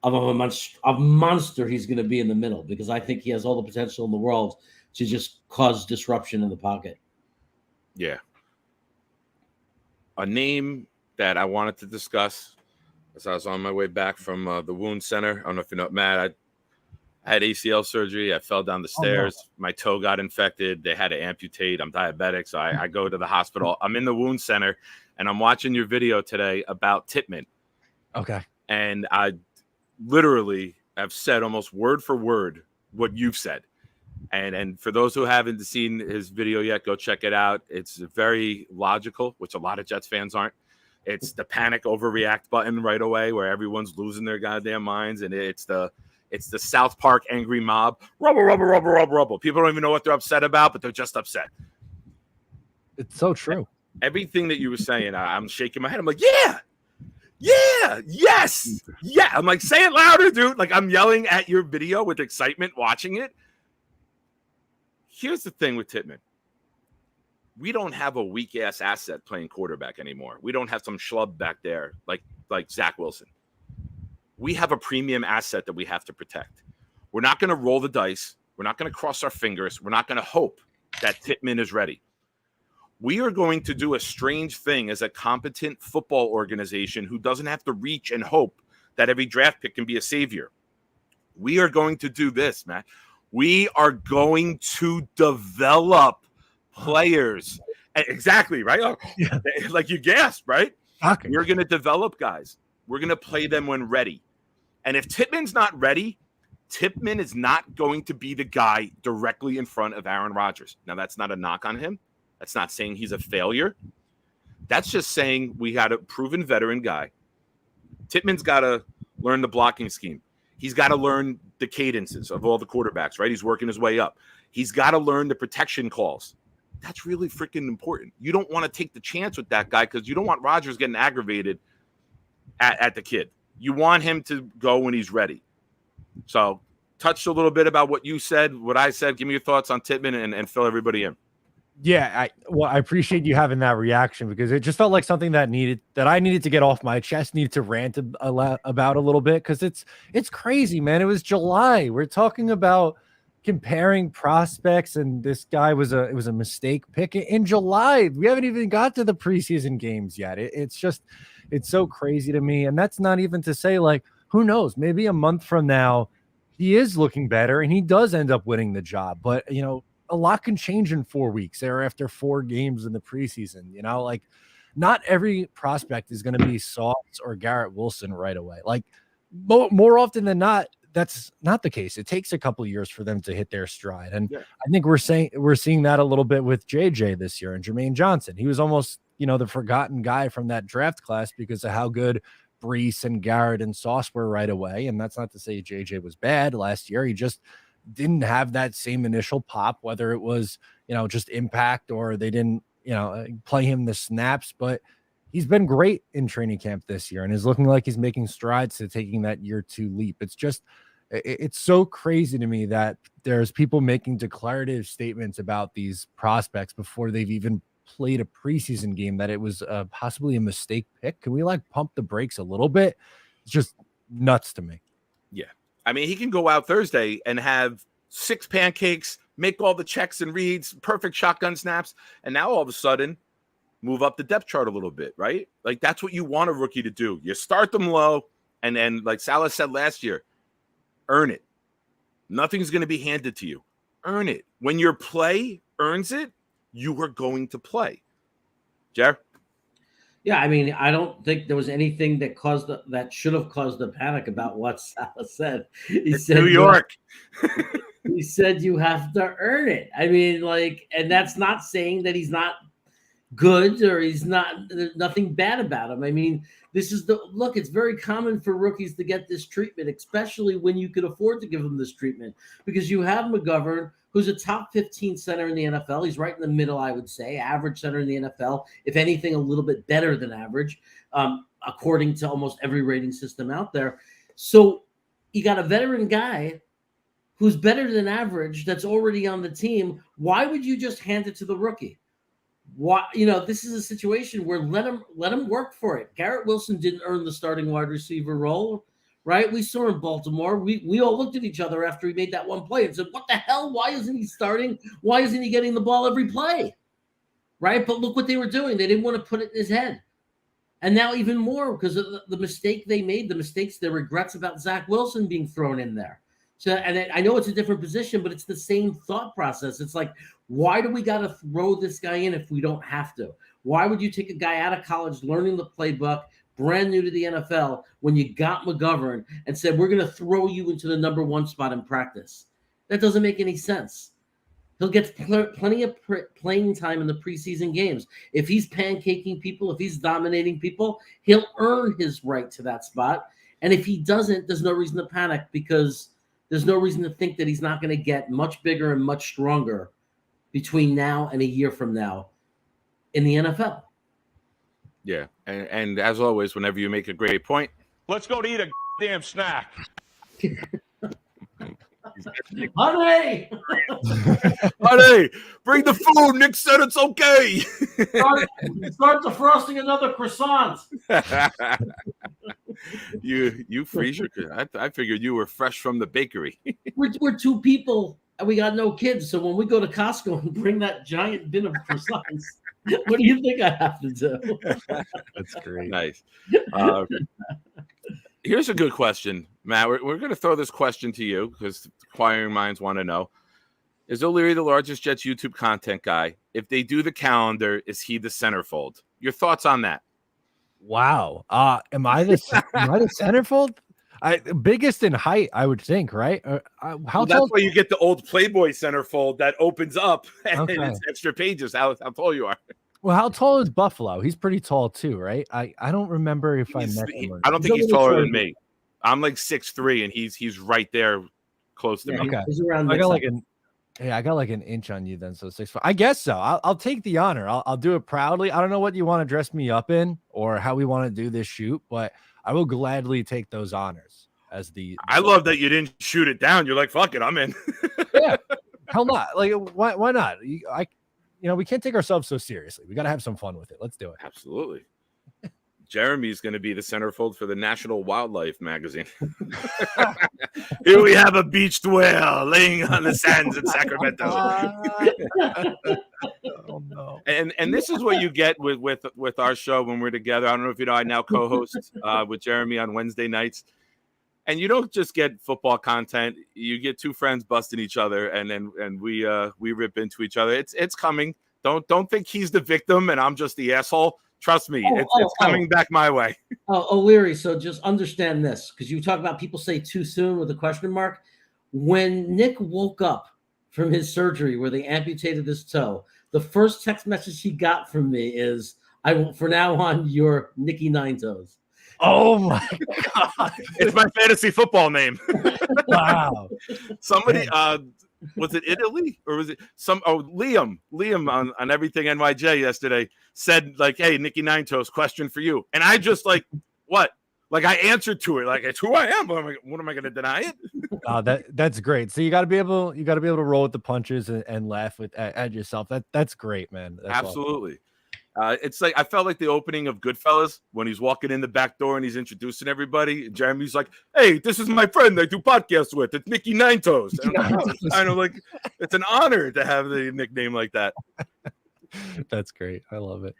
a monster he's going to be in the middle? Because I think he has all the potential in the world to just cause disruption in the pocket. Yeah. A name that I wanted to discuss as I was on my way back from the wound center. I don't know if you know, Matt, I had ACL surgery. I fell down the stairs. Oh, no. My toe got infected. They had to amputate. I'm diabetic, so I go to the hospital. I'm in the wound center, and I'm watching your video today about Tippmann. Okay. And I literally have said almost word for word what you've said. And for those who haven't seen his video yet, go check it out. It's very logical, which a lot of Jets fans aren't. It's the panic overreact button right away where everyone's losing their goddamn minds, and it's the South Park angry mob. Rubble, rubble, rubble, rubble, rubble. People don't even know what they're upset about, but they're just upset. It's so true. Everything that you were saying, I'm shaking my head. I'm like, yeah, yes, yeah. I'm like, say it louder, dude. Like I'm yelling at your video with excitement watching it. Here's the thing with Tippmann. We don't have a weak-ass asset playing quarterback anymore. We don't have some schlub back there like Zach Wilson. We have a premium asset that we have to protect. We're not going to roll the dice. We're not going to cross our fingers. We're not going to hope that Tippmann is ready. We are going to do a strange thing as a competent football organization who doesn't have to reach and hope that every draft pick can be a savior. We are going to do this, Matt. We are going to develop players. Exactly, right? Oh, yeah. Like you gasped, right? Okay. We're going to develop guys. We're going to play them when ready. And if Tippmann's not ready, Tippmann is not going to be the guy directly in front of Aaron Rodgers. Now, that's not a knock on him. That's not saying he's a failure. That's just saying we got a proven veteran guy. Tippmann's got to learn the blocking scheme. He's got to learn the cadences of all the quarterbacks, right? He's working his way up. He's got to learn the protection calls. That's really freaking important. You don't want to take the chance with that guy because you don't want Rodgers getting aggravated at the kid. You want him to go when he's ready. So touched a little bit about what you said, what I said. Give me your thoughts on Tippmann and fill everybody in. Yeah, I appreciate you having that reaction because it just felt like something that I needed to get off my chest, needed to rant about a little bit because it's crazy, man. It was July. We're talking about comparing prospects, and this guy it was a mistake pick in July. We haven't even got to the preseason games yet. It's so crazy to me, and that's not even to say like who knows, maybe a month from now he is looking better and he does end up winning the job. But a lot can change in 4 weeks or after 4 games in the preseason. Like not every prospect is going to be Sauce or Garrett Wilson right away. Like more often than not, that's not the case. It takes a couple of years for them to hit their stride. And I think we're seeing that a little bit with JJ this year and Jermaine Johnson. He was almost, the forgotten guy from that draft class because of how good Brees and Garrett and Sauce were right away. And that's not to say JJ was bad last year. He just didn't have that same initial pop, whether it was, just impact or they didn't, play him the snaps, but he's been great in training camp this year and is looking like he's making strides to taking that year 2 leap. It's so crazy to me that there's people making declarative statements about these prospects before they've even played a preseason game that it was possibly a mistake pick. Can we pump the brakes a little bit? It's just nuts to me. Yeah. I mean, he can go out Thursday and have 6 pancakes, make all the checks and reads, perfect shotgun snaps, and now all of a sudden move up the depth chart a little bit, right? Like that's what you want a rookie to do. You start them low, and then like Salah said last year, earn it. Nothing's going to be handed to you. Earn it. When your play earns it, you are going to play. Jer? Yeah, I mean, I don't think there was anything that should have caused the panic about what Salah said. He said New York. He said you have to earn it. I mean, and that's not saying that he's not good or there's nothing bad about him. I mean, it's very common for rookies to get this treatment, especially when you could afford to give them this treatment because you have McGovern, who's a top 15 center in the NFL. He's right in the middle, I would say, average center in the NFL, if anything, a little bit better than average, according to almost every rating system out there. So you got a veteran guy who's better than average that's already on the team. Why would you just hand it to the rookie? Why, this is a situation where let him work for it. Garrett Wilson didn't earn the starting wide receiver role, right? We saw in Baltimore. We all looked at each other after he made that one play and said, what the hell? Why isn't he starting? Why isn't he getting the ball every play? Right? But look what they were doing. They didn't want to put it in his head. And now even more because of the mistake they made, the regrets about Zach Wilson being thrown in there. So, and I know it's a different position, but it's the same thought process. It's like, why do we got to throw this guy in if we don't have to? Why would you take a guy out of college learning the playbook, brand new to the NFL, when you got McGovern and said, we're going to throw you into the number 1 spot in practice? That doesn't make any sense. He'll get plenty of playing time in the preseason games. If he's pancaking people, if he's dominating people, he'll earn his right to that spot. And if he doesn't, there's no reason to panic because there's no reason to think that he's not going to get much bigger and much stronger between now and a year from now in the NFL. Yeah. And as always, whenever you make a great point, let's go to eat a damn snack. Honey! Honey, bring the food. Nick said it's okay. Start defrosting another croissant. You freeze your. I figured you were fresh from the bakery. We're 2 people and we got no kids. So when we go to Costco and bring that giant bin of croissants, what do you think I have to do? That's great. Nice. Here's a good question, Matt. We're going to throw this question to you because inquiring minds want to know. Is O'Leary the largest Jets YouTube content guy? If they do the calendar, is he the centerfold? Your thoughts on that? Wow. Am I the centerfold? Biggest in height, I would think, right? How Well, tall? that's why you get the old Playboy centerfold that opens up and Okay. it's extra pages. How tall you are? Well, how tall is Buffalo? He's pretty tall too, right? I don't remember if I met him. I don't think He's he's a little taller than shorter. me. I'm like 6'3", and he's right there, close to Yeah, me. Okay. he's around I got mid-size. I got like an inch on you then, so 6'5". I guess so. I'll take the honor. I'll do it proudly. I don't know what you want to dress me up in or how we want to do this shoot, but I will gladly take those honors as the. I love that you didn't shoot it down. You're like, fuck it, I'm in. Yeah, hell not. Like why not? We can't take ourselves so seriously. We got to have some fun with it. Let's do it. Absolutely. Jeremy's going to be the centerfold for the National Wildlife magazine. Here we have a beached whale laying on the sands in Sacramento. Oh no. And this is what you get with our show when we're together. I don't know if you know, I now co-host with Jeremy on Wednesday nights. And you don't just get football content; you get two friends busting each other, and we rip into each other. It's coming. Don't think he's the victim and I'm just the asshole. Trust me, it's coming back my way. O'Leary, so just understand this, because you talk about people say too soon with a question mark. When Nick woke up from his surgery where they amputated his toe, the first text message he got from me is, "I will from now on your Nicky Nine Toes." Oh my god! It's my fantasy football name. Wow. Somebody, was it Italy or was it Liam on Everything NYJ yesterday said like, "Hey, Nicky Nine Toes, question for you," and I just like, what? Like I answered to it, like it's who I am. What am I going to deny it? That's great. So you got to be able to roll with the punches and laugh at yourself. That's great, man. That's Absolutely. It's like I felt like the opening of Goodfellas when he's walking in the back door and he's introducing everybody. And Jeremy's like, "Hey, this is my friend I do podcasts with. It's Nicky Nine Toes." And I'm kind of like, it's an honor to have the nickname like that. That's great. I love it.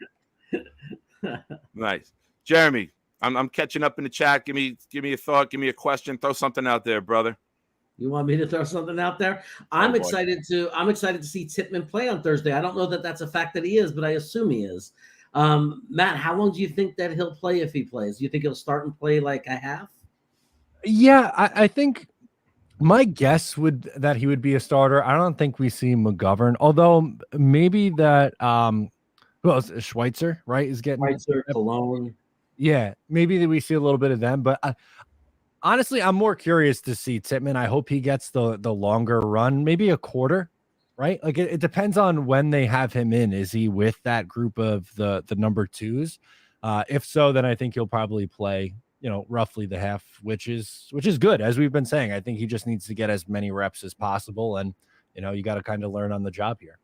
Nice, Jeremy. I'm catching up in the chat. Give me a thought. Give me a question. Throw something out there, brother. You want me to throw something out there? I'm excited to see Tippmann play on Thursday. I don't know that that's a fact that he is, but I assume he is. Matt, how long do you think that he'll play if he plays? Do you think he'll start and play like a half? Yeah, I think my guess that he would be a starter. I don't think we see McGovern, although maybe that who else? Schweitzer, right? Is getting Schweitzer, Cologne. Yeah, maybe that we see a little bit of them, but honestly, I'm more curious to see Tippmann. I hope he gets the longer run, maybe a quarter, right? Like it depends on when they have him in. Is he with that group of the number twos? If so, then I think he'll probably play, roughly the half, which is good. As we've been saying, I think he just needs to get as many reps as possible. And, you got to kind of learn on the job here.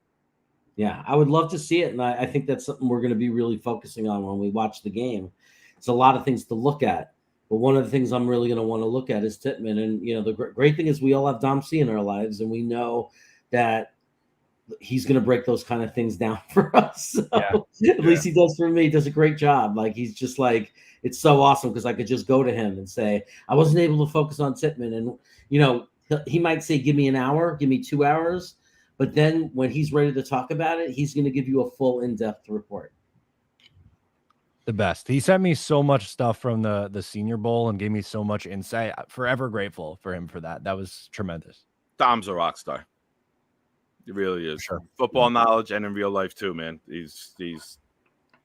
Yeah, I would love to see it. And I think that's something we're going to be really focusing on when we watch the game. It's a lot of things to look at. But one of the things I'm really going to want to look at is Tippmann. And, the great thing is we all have Dom C in our lives, and we know that he's going to break those kind of things down for us. So, at least he does for me. He does a great job. Like, he's just like, it's so awesome because I could just go to him and say, I wasn't able to focus on Tippmann. And, he might say, give me an hour, give me 2 hours. But then when he's ready to talk about it, he's going to give you a full in-depth report. The best. He sent me so much stuff from the Senior Bowl and gave me so much insight. Forever grateful for him for that. That was tremendous. Dom's a rock star. He really is. Sure. Football knowledge and in real life too, man. He's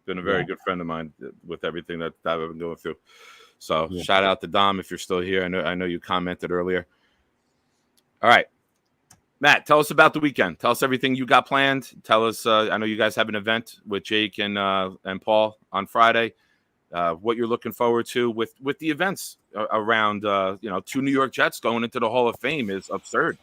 been a very good friend of mine with everything that I've been going through. So shout out to Dom if you're still here. I know you commented earlier. All right. Matt, tell us about the weekend. Tell us everything you got planned. Tell us, I know you guys have an event with Jake and Paul on Friday. What you're looking forward to with the events around, 2 New York Jets going into the Hall of Fame is absurd.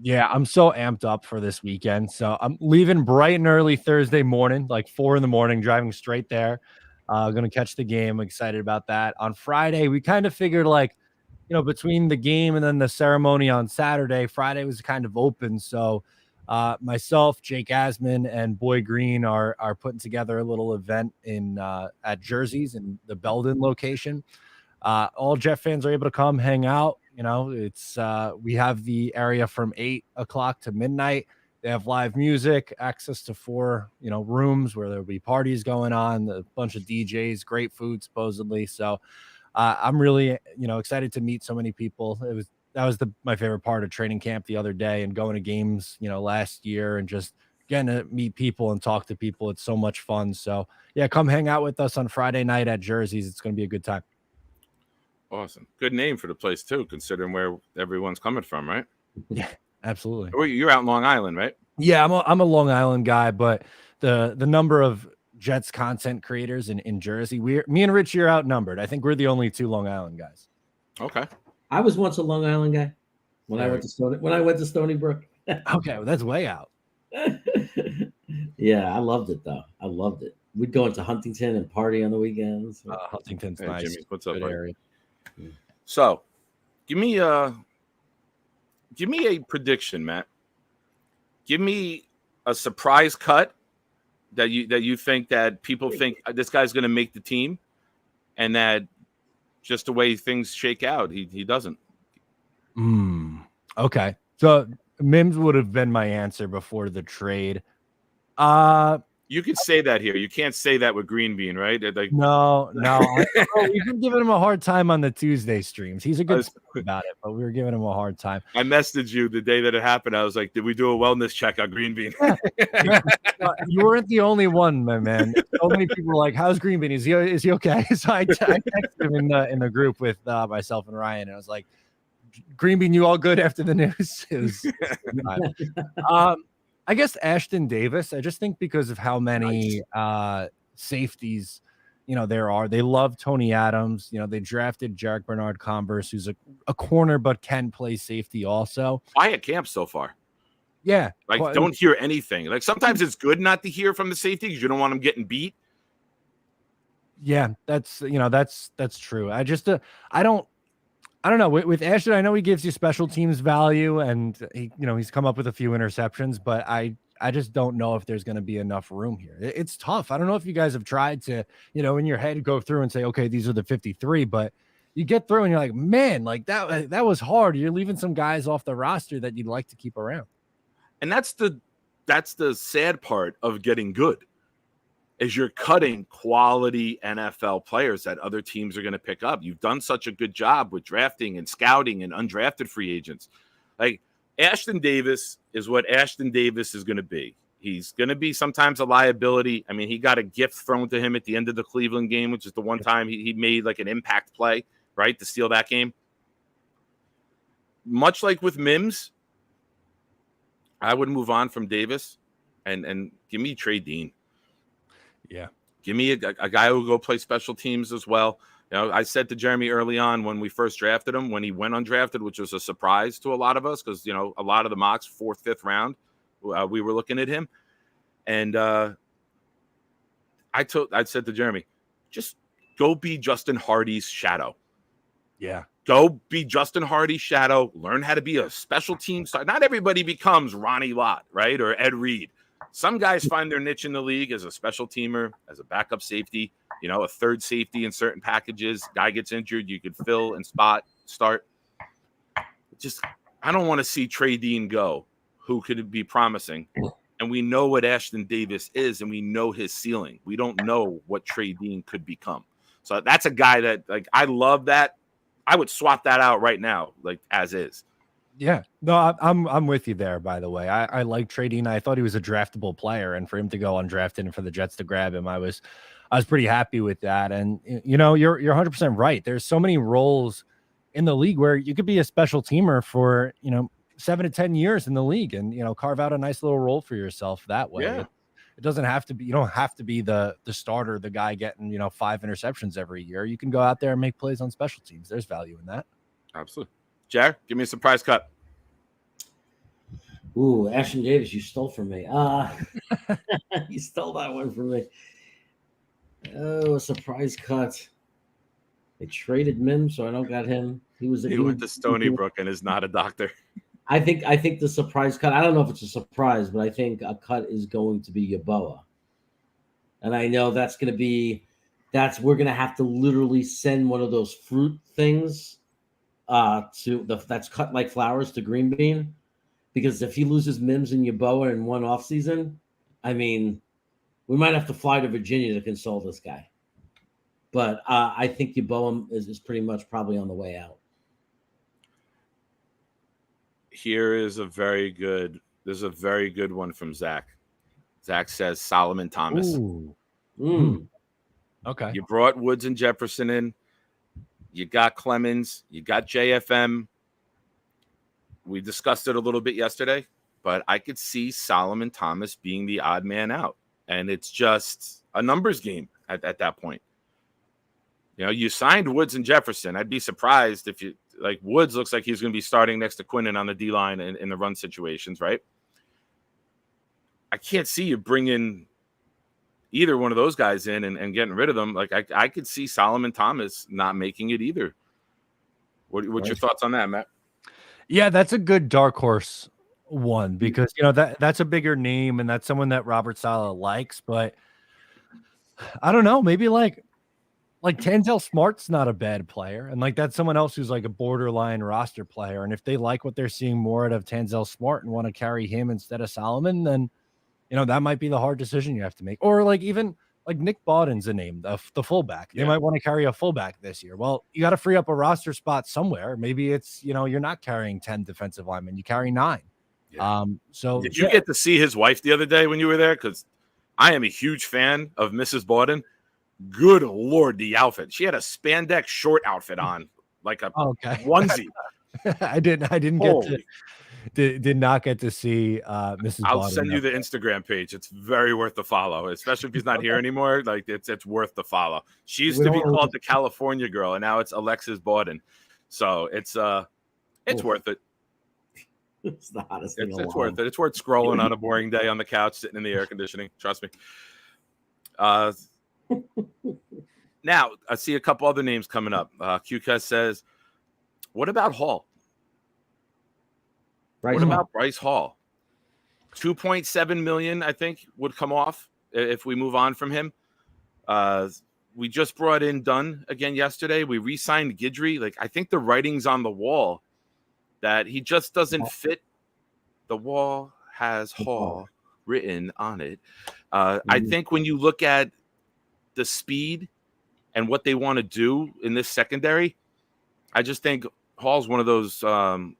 Yeah, I'm so amped up for this weekend. So I'm leaving bright and early Thursday morning, like 4 a.m, driving straight there. Going to catch the game. Excited about that. On Friday, we kind of figured between the game and then the ceremony on Saturday, Friday was kind of open. So myself, Jake Asman, and Boy Green are putting together a little event at Jersey's in the Belden location. All Jet fans are able to come hang out. It's we have the area from 8 o'clock to midnight. They have live music, access to 4 rooms where there'll be parties going on, a bunch of DJs, great food supposedly. So I'm really, excited to meet so many people. That was my favorite part of training camp the other day, and going to games, last year, and just getting to meet people and talk to people. It's so much fun. So yeah, come hang out with us on Friday night at Jersey's. It's going to be a good time. Awesome. Good name for the place too, considering where everyone's coming from, right? Yeah, absolutely. You're out in Long Island, right? Yeah, I'm a Long Island guy, but the number of Jets content creators in Jersey, me and Richie are outnumbered. I think we're the only 2 Long Island guys. Okay. I was once a Long Island guy when I went to Stony Brook. Okay, well, that's way out. Yeah, I loved it though. I loved it. We'd go into Huntington and party on the weekends. Huntington's Hey, nice. Jimmy, what's up, Good buddy? area. So, give me a prediction, Matt. Give me a surprise cut that you think that people think this guy's going to make the team, and that just the way things shake out, he doesn't. Okay, so Mims would have been my answer before the trade. You could say that here. You can't say that with Green Bean, right? Like, no. We've been giving him a hard time on the Tuesday streams. He's a good sport about it, but we were giving him a hard time. I messaged you the day that it happened. I was like, "Did we do a wellness check on Green Bean?" You weren't the only one, my man. So many people were like, "How's Green Bean? Is he okay?" So I texted him in the group with myself and Ryan, and I was like, "Green Bean, you all good after the news?" It was I guess Ashton Davis. I just think because of how many safeties, there are. They love Tony Adams. They drafted Jarek Bernard Converse, who's a corner but can play safety also. Quiet camp so far. Yeah. Like, don't hear anything. Like, sometimes it's good not to hear from the safety because you don't want them getting beat. Yeah, that's true. I just I don't know. With Ashton, I know he gives you special teams value, and he's come up with a few interceptions, but I just don't know if there's going to be enough room here. It's tough. I don't know if you guys have tried to, in your head go through and say, okay, these are the 53, but you get through and you're like, man, like that was hard. You're leaving some guys off the roster that you'd like to keep around. And that's the sad part of getting good, is you're cutting quality NFL players that other teams are going to pick up. You've done such a good job with drafting and scouting and undrafted free agents. Like, Ashton Davis is what Ashton Davis is going to be. He's going to be sometimes a liability. I mean, he got a gift thrown to him at the end of the Cleveland game, which is the one time he made like an impact play, right, to steal that game. Much like with Mims, I would move on from Davis and give me Trey Dean. Yeah. Give me a guy who will go play special teams as well. I said to Jeremy early on when we first drafted him, when he went undrafted, which was a surprise to a lot of us because, a lot of the mocks, 4th, 5th round, we were looking at him. And I said to Jeremy, just go be Justin Hardy's shadow. Yeah. Go be Justin Hardy's shadow. Learn how to be a special team star. Not everybody becomes Ronnie Lott, right? Or Ed Reed. Some guys find their niche in the league as a special teamer, as a backup safety, a third safety in certain packages. Guy gets injured, you could fill and start. Just, I don't want to see Trey Dean go, who could be promising. And we know what Ashton Davis is, and we know his ceiling. We don't know what Trey Dean could become. So that's a guy that, like, I love that. I would swap that out right now, like, as is. Yeah, no, I'm with you there. By the way, I like Trey Dean. I thought he was a draftable player, and for him to go undrafted and for the Jets to grab him, I was pretty happy with that. And you're 100% right. There's so many roles in the league where you could be a special teamer for 7 to 10 years in the league, and carve out a nice little role for yourself that way. Yeah. It doesn't have to be. You don't have to be the starter, the guy getting 5 interceptions every year. You can go out there and make plays on special teams. There's value in that. Absolutely. Jared, give me a surprise cut. Ooh, Ashton Davis, you stole from me. You stole that one from me. Oh, a surprise cut. They traded Mims, so I don't got him. He went to Stony Brook and is not a doctor. I think the surprise cut, I don't know if it's a surprise, but I think a cut is going to be Yeboah. And I know we're going to have to literally send one of those fruit things that's cut like flowers to Green Bean, because if he loses Mims and Yeboah in one offseason, I mean, we might have to fly to Virginia to console this guy. But I think Yeboah is pretty much probably on the way out. Here is a very good. There's a very good one from Zach. Zach says Solomon Thomas. Ooh. Okay. You brought Woods and Jefferson in. You got Clemens. You got JFM. We discussed it a little bit yesterday, but I could see Solomon Thomas being the odd man out. And it's just a numbers game at that point. You know, you signed Woods and Jefferson. I'd be surprised if you like Woods looks like he's going to be starting next to Quinnen on the D line in the run situations, right? I can't see you bringing either one of those guys in and getting rid of them. Like I could see Solomon Thomas not making it either. What's your thoughts on that, Matt? Yeah, that's a good dark horse one because that's a bigger name and that's someone that Robert Saleh likes, but I don't know, maybe like Tanzel Smart's not a bad player, and like that's someone else who's like a borderline roster player. And if they like what they're seeing more out of Tanzel Smart and want to carry him instead of Solomon, then that might be the hard decision you have to make. Or like even like Nick Bawden's a name, the fullback. They might want to carry a fullback this year. Well, you got to free up a roster spot somewhere. Maybe it's you're not carrying 10 defensive linemen, you carry 9. Yeah. So did you get to see his wife the other day when you were there? Because I am a huge fan of Mrs. Bawden. Good Lord, the outfit. She had a spandex short outfit on, like a onesie. I didn't did not get to see Mrs. I'll Bawden send you the Instagram page. It's very worth the follow, especially if he's not here anymore. Like it's worth the follow. She used to be called the California girl, and now it's Alexis Bawden. So it's worth it. It's the hottest thing. It's worth it. It's worth scrolling on a boring day on the couch, sitting in the air conditioning. Trust me. Now, I see a couple other names coming up. QCast says, what about Hall? What about Bryce Hall? $2.7 million, I think, would come off if we move on from him. We just brought in Dunn again yesterday. We re-signed Guidry. Like, I think the writing's on the wall that he just doesn't fit. The wall has Hall written on it. I think when you look at the speed and what they want to do in this secondary, I just think Hall's one of those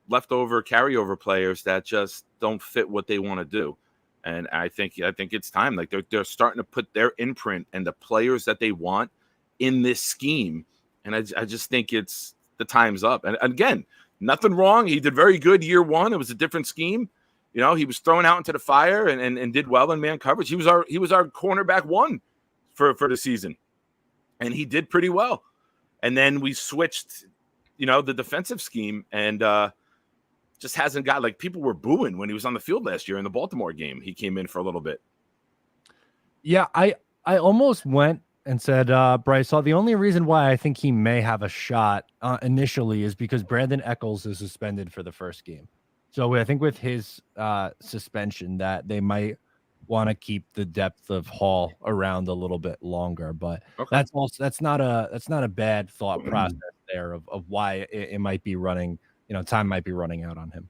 leftover carryover players that just don't fit what they want to do. And I think it's time. Like they're starting to put their imprint and the players that they want in this scheme. And I just think it's the time's up. And again, nothing wrong. He did very good year one. It was a different scheme. He was thrown out into the fire and did well in man coverage. He was our cornerback one for the season. And he did pretty well. And then we switched, the defensive scheme and just hasn't got, like, people were booing when he was on the field last year in the Baltimore game. He came in for a little bit. Yeah, I almost went and said Bryce Hall. The only reason why I think he may have a shot initially is because Brandon Echols is suspended for the first game. So I think with his suspension that they might want to keep the depth of Hall around a little bit longer, but that's not a bad thought process there of why it might be running, time might be running out on him.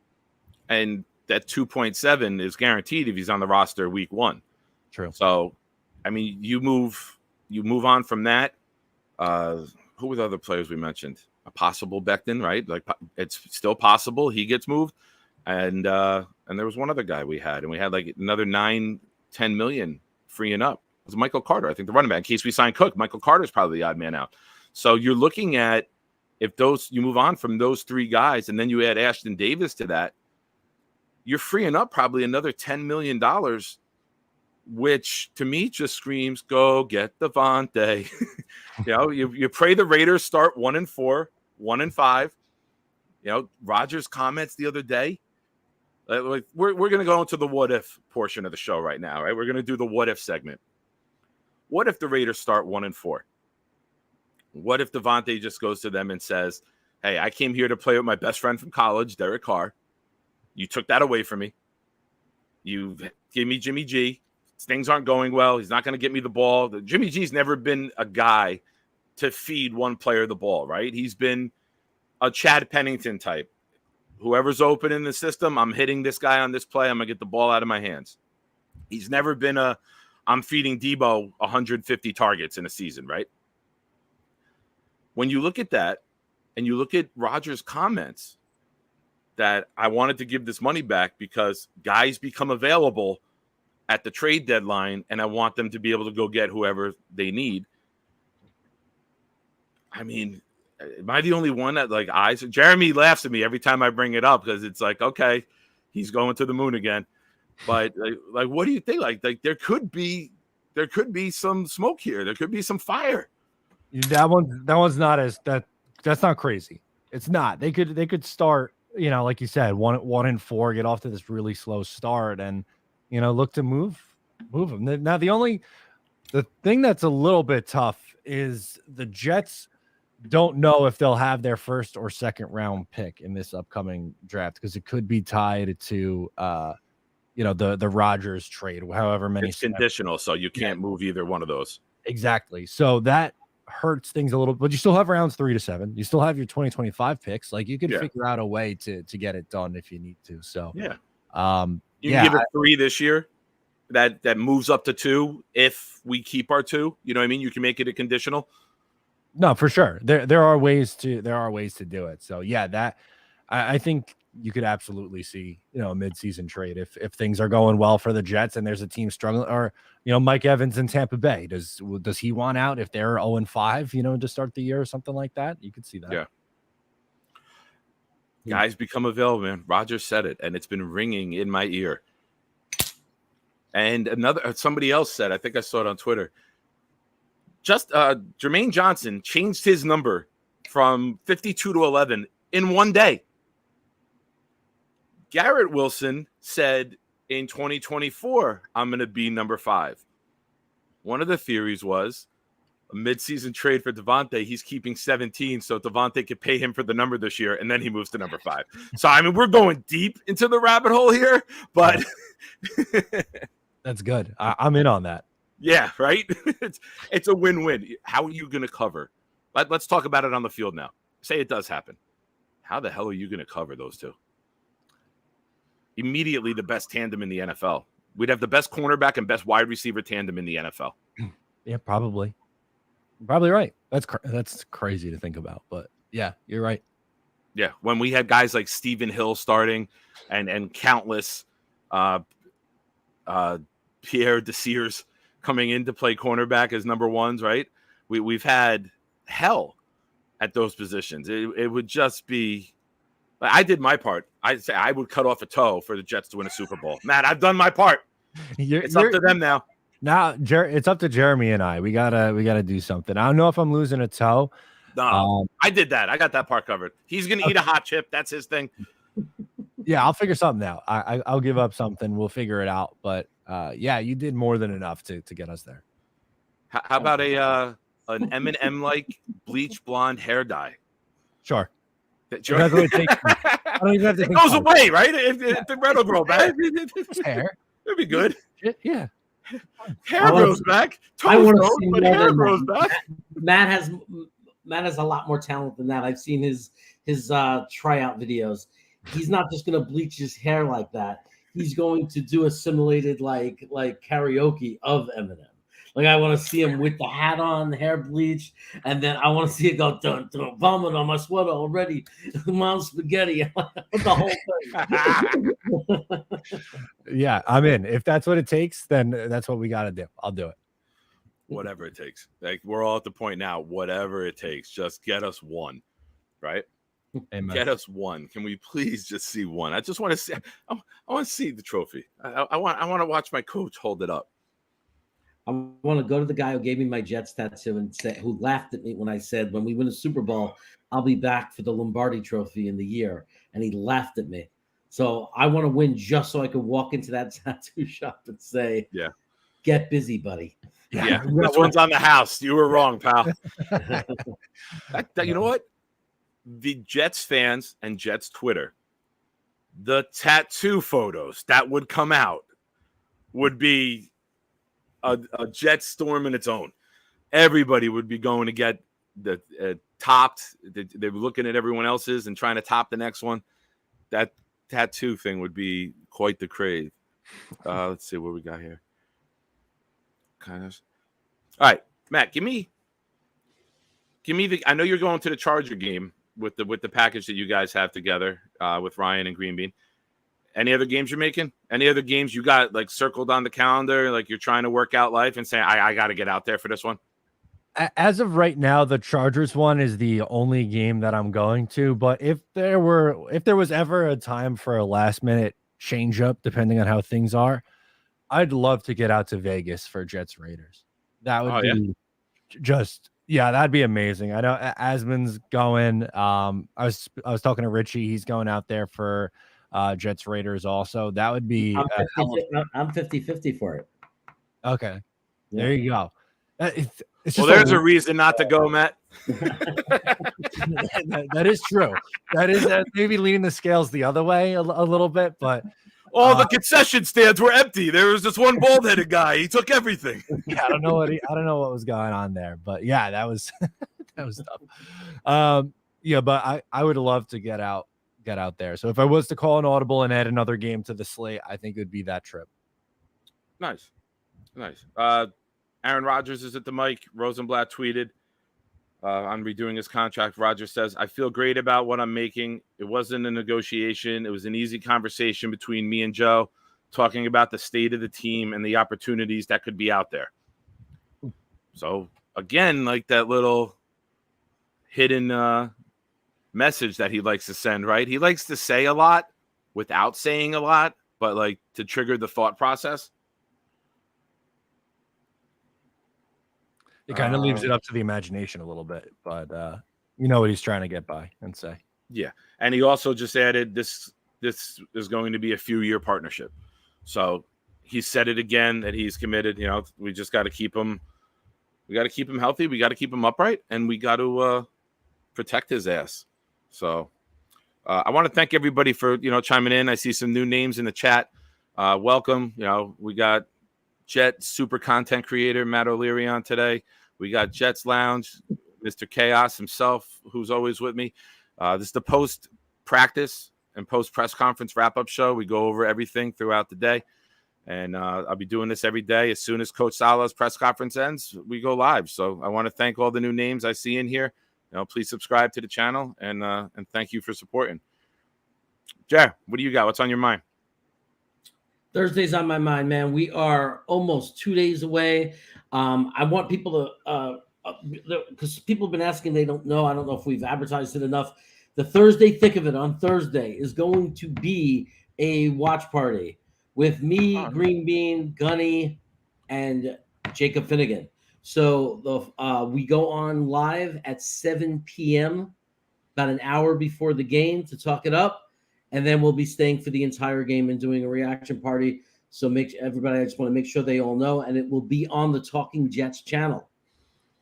And that 2.7 is guaranteed if he's on the roster week 1. True. So, I mean, you move on from that. Who were the other players we mentioned? A possible Becton, right? Like, it's still possible he gets moved. And there was one other guy we had, and we had like another 9-10 million freeing up. It was Michael Carter, I think, the running back. In case we sign Cook, Michael Carter's probably the odd man out. So you're looking at, if you move on from those 3 guys, and then you add Ashton Davis to that, you're freeing up probably another $10 million, which to me just screams, go get Devontae. You pray the Raiders start 1-4, 1-5. Rodgers' comments the other day. We're going to go into the what if portion of the show right now, right? We're going to do the what if segment. What if the Raiders start 1-4? What if Devontae just goes to them and says, hey, I came here to play with my best friend from college, Derek Carr. You took that away from me. You gave me Jimmy G. Things aren't going well. He's not going to get me the ball. Jimmy G's never been a guy to feed one player the ball, right? He's been a Chad Pennington type. Whoever's open in the system, I'm hitting this guy on this play. I'm going to get the ball out of my hands. He's never been I'm feeding Debo 150 targets in a season, right? when you look at that and you look at Rodgers' comments that I wanted to give this money back because guys become available at the trade deadline and I want them to be able to go get whoever they need. I mean, am I the only one that like eyes? Jeremy laughs at me every time I bring it up because it's like, okay, he's going to the moon again. But like, what do you think? Like there could be some smoke here. There could be some fire. That one's not that's not crazy. It's not. They could start, like you said, 1-4, get off to this really slow start, and look to move them. Now the thing that's a little bit tough is the Jets don't know if they'll have their first or second round pick in this upcoming draft because it could be tied to the Rodgers trade, however many. It's conditional, so you can't move either one of those. Exactly. So that hurts things a little, but you still have rounds 3 to 7. You still have your 2025 picks. Like you could figure out a way to get it done if you need to. So you can give it 3 this year. That moves up to 2 if we keep our 2. You know what I mean? You can make it a conditional. No, for sure. There are ways to do it. So that I think you could absolutely see, a mid-season trade if things are going well for the Jets and there's a team struggling, or Mike Evans in Tampa Bay. Does he want out if they're 0-5, to start the year or something like that? You could see that. Yeah. Guys become available, man. Rodgers said it, and it's been ringing in my ear. And somebody else said, I think I saw it on Twitter. Just Jermaine Johnson changed his number from 52 to 11 in one day. Garrett Wilson said in 2024, I'm going to be number 5. One of the theories was a midseason trade for Devontae. He's keeping 17, so Devontae could pay him for the number this year, and then he moves to number 5. So, I mean, we're going deep into the rabbit hole here, but that's good. I'm in on that. Yeah, right? It's a win-win. How are you going to cover? Let's talk about it on the field now. Say it does happen. How the hell are you going to cover those two? Immediately the best tandem in the NFL. We'd have the best cornerback and best wide receiver tandem in the NFL. Yeah, probably. Probably right. That's crazy to think about, but yeah, you're right. Yeah, when we had guys like Stephen Hill starting and countless Pierre Desires coming in to play cornerback as number 1s, right? We've had hell at those positions. It would just be. I did my part. I'd say I would cut off a toe for the Jets to win a Super Bowl. Matt, I've done my part. It's up to them now. Now, it's up to Jeremy and I. We gotta do something. I don't know if I'm losing a toe. No, I did that. I got that part covered. He's gonna eat a hot chip. That's his thing. Yeah, I'll figure something out. I'll give up something. We'll figure it out. But you did more than enough to get us there. How about an Eminem like bleach blonde hair dye? Sure. That's what it takes. I don't even have to it goes away, right? If the red will grow back. Hair. It'd be good. Yeah. Hair grows back. I want to see but more hair than grows that. back. Matt has a lot more talent than that. I've seen his tryout videos. He's not just going to bleach his hair like that. He's going to do a simulated like karaoke of Eminem. Like I want to see him with the hat on, the hair bleached, and then I want to see it go dun dun vomit on my sweater already. Mom spaghetti, the whole thing. Yeah, I'm in. If that's what it takes, then that's what we got to do. I'll do it. Whatever it takes. Like we're all at the point now. Whatever it takes, just get us one, right? Amen. Get us one. Can we please just see one? I just want to see. I want to see the trophy. I want to watch my coach hold it up. I want to go to the guy who gave me my Jets tattoo and who laughed at me when I said, when we win a Super Bowl, I'll be back for the Lombardi Trophy in the year. And he laughed at me. So I want to win just so I could walk into that tattoo shop and say, yeah, get busy, buddy. Yeah. This one's on the house. You were wrong, pal. You know what? The Jets fans and Jets Twitter, the tattoo photos that would come out would be a Jet storm in its own. Everybody would be going to get the topped. They were looking at everyone else's and trying to top the next one. That tattoo thing would be quite the craze. Let's see what we got here. Kind of. All right, Matt, give me give me the. I know you're going to the Charger game with the package that you guys have together with Ryan and Green Bean. Any other games you're making? Any other games you got like circled on the calendar, like you're trying to work out life and say, I got to get out there for this one? As of right now, the Chargers one is the only game that I'm going to. But if there was ever a time for a last minute change up, depending on how things are, I'd love to get out to Vegas for Jets Raiders. That would be that'd be amazing. I know Asman's going. I was talking to Richie. He's going out there for Jets Raiders also. That would be I'm 50-50 for it. Okay. Yeah. There you go. It's there's a reason not to go, Matt. that is true. That is maybe leaning the scales the other way a little bit, but all the concession stands were empty. There was just one bald-headed guy. He took everything. Yeah, I don't know what was going on there, but yeah, that was that was tough. Yeah, but I would love to get out there. So if I was to call an audible and add another game to the slate, I think it would be that trip. Nice. Aaron Rodgers is at the mic. Rosenblatt tweeted on redoing his contract. Rodgers says, I feel great about what I'm making. It wasn't a negotiation. It was an easy conversation between me and Joe, talking about the state of the team and the opportunities that could be out there. So, again, like that little hidden message that he likes to send, right? He likes to say a lot without saying a lot, but like to trigger the thought process. It kind of leaves it up to the imagination a little bit, but you know what he's trying to get by and say. Yeah, and he also just added this is going to be a few-year partnership. So he said it again that he's committed. You know, we just got to keep him. We got to keep him healthy. We got to keep him upright, and we got to protect his ass. So I want to thank everybody for chiming in. I see some new names in the chat. Welcome. We got Jet super content creator Matt O'Leary on today. We got Jets Lounge, Mr. Chaos himself, who's always with me. This is the post practice and post press conference wrap up show. We go over everything throughout the day, and I'll be doing this every day. As soon as Coach Salah's press conference ends, we go live. So I want to thank all the new names I see in here. Please subscribe to the channel and thank you for supporting. Jer, what do you got? What's on your mind? Thursday's on my mind, man. We are almost 2 days away. I want people to, because people have been asking, they don't know. I don't know if we've advertised it enough. The Thursday Thick of It on Thursday is going to be a watch party with me, Green Bean, Gunny, and Jacob Finnegan. So we go on live at 7 p.m., about an hour before the game to talk it up. And then we'll be staying for the entire game and doing a reaction party. So I just want to make sure they all know. And it will be on the Talking Jets channel.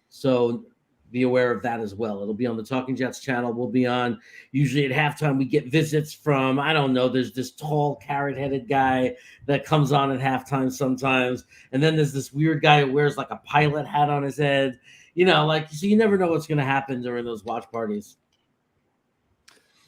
So be aware of that as well. It'll be on the Talking Jets channel. We'll be on, usually at halftime, we get visits from, I don't know, there's this tall carrot-headed guy that comes on at halftime sometimes. And then there's this weird guy who wears like a pilot hat on his head. So you never know what's going to happen during those watch parties.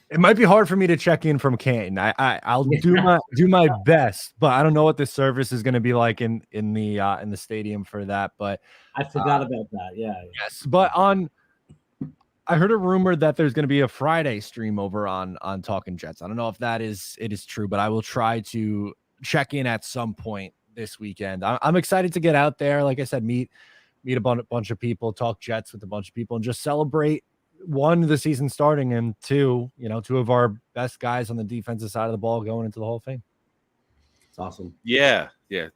It might be hard for me to check in from Canton. I'll do my best, but I don't know what the service is going to be like in the stadium for that. But I forgot about that. Yeah. Yes, but I heard a rumor that there's going to be a Friday stream over on Talking Jets. I don't know if it is true, but I will try to check in at some point this weekend. I'm excited to get out there. Like I said, meet a bunch of people, talk Jets with a bunch of people, and just celebrate. One, the season starting, and two of our best guys on the defensive side of the ball going into the Hall of Fame. It's awesome. Yeah. They're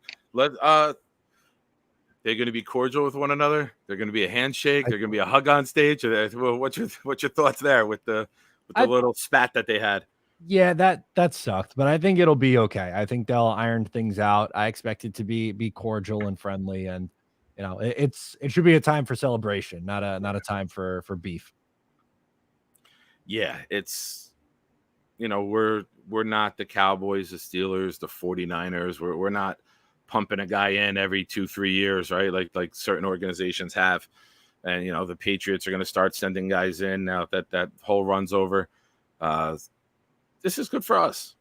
going to be cordial with one another. They're going to be a handshake. They're going to be a hug on stage. What's your thoughts there with the little spat that they had? Yeah, that sucked, but I think it'll be okay. I think they'll iron things out. I expect it to be cordial and friendly, and it should be a time for celebration, not a time for beef. Yeah, it's we're not the Cowboys, the Steelers, the 49ers. We're not pumping a guy in every 2-3 years, right? Like certain organizations have. And the Patriots are going to start sending guys in now that whole run's over. This is good for us.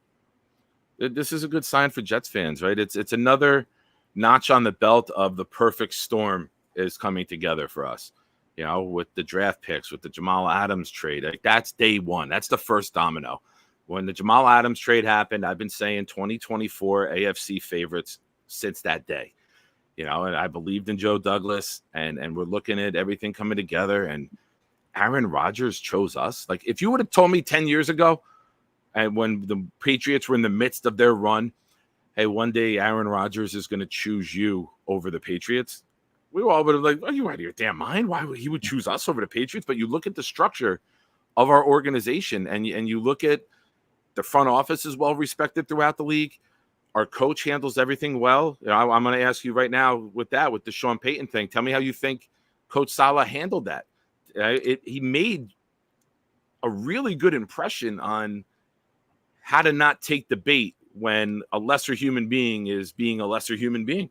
This is a good sign for Jets fans, right? It's another notch on the belt of the perfect storm is coming together for us. you know, with the draft picks, with the Jamal Adams trade. Like, that's day one. That's the first domino. When the Jamal Adams trade happened, I've been saying 2024 AFC favorites since that day. You know, and I believed in Joe Douglas, and we're looking at everything coming together, and Aaron Rodgers chose us. Like, if you would have told me 10 years ago, and when the Patriots were in the midst of their run, hey, one day Aaron Rodgers is going to choose you over the Patriots, we all would have like, are you out of your damn mind? Why would he would choose us over the Patriots? But you look at the structure of our organization, and you look at the front office is well respected throughout the league. Our coach handles everything well. You know, I'm going to ask you right now with the Sean Payton thing. Tell me how you think Coach Saleh handled that. He made a really good impression on how to not take the bait when a lesser human being is being a lesser human being.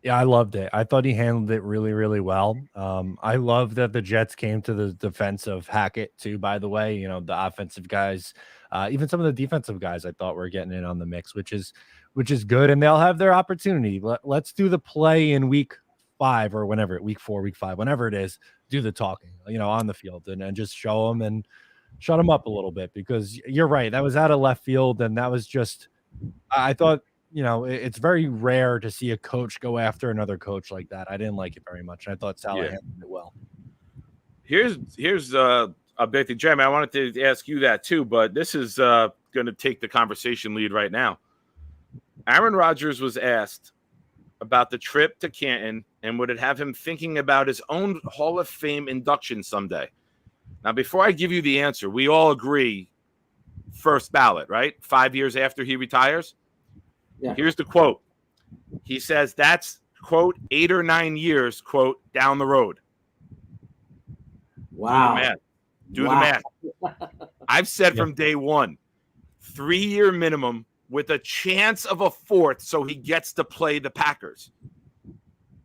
Yeah, I loved it. I thought he handled it really, really well. I love that the Jets came to the defense of Hackett too, by the way. You know, the offensive guys, even some of the defensive guys I thought were getting in on the mix, which is good. And they'll have their opportunity. Let's do the play in week 5 or whenever, week 4, week 5, whenever it is, do the talking, you know, on the field and just show them and shut them up a little bit, because you're right. That was out of left field. And that was just, I thought, you know, it's very rare to see a coach go after another coach like that. I didn't like it very much. I thought Saleh handled it well. Here's a big thing, Jeremy. I wanted to ask you that too, but this is going to take the conversation lead right now. Aaron Rodgers was asked about the trip to Canton and would it have him thinking about his own Hall of Fame induction someday. Now, before I give you the answer, we all agree first ballot, right? 5 years after he retires. Yeah. Here's the quote. He says that's, quote, 8 or 9 years, quote, down the road. Wow. Do the math. I've said from day one, 3-year minimum with a chance of a 4th, so he gets to play the Packers.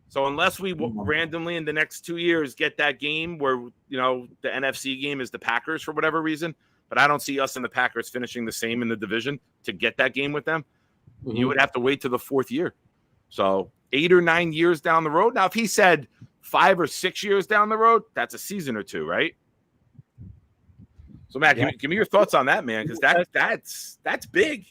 So unless we randomly in the next 2 years get that game where, you know, the NFC game is the Packers for whatever reason, but I don't see us and the Packers finishing the same in the division to get that game with them. Mm-hmm. You would have to wait to the 4th year. So 8 or 9 years down the road. Now, if he said 5 or 6 years down the road, that's a season or two, right? So, Matt, give me your thoughts on that, man, because that's big.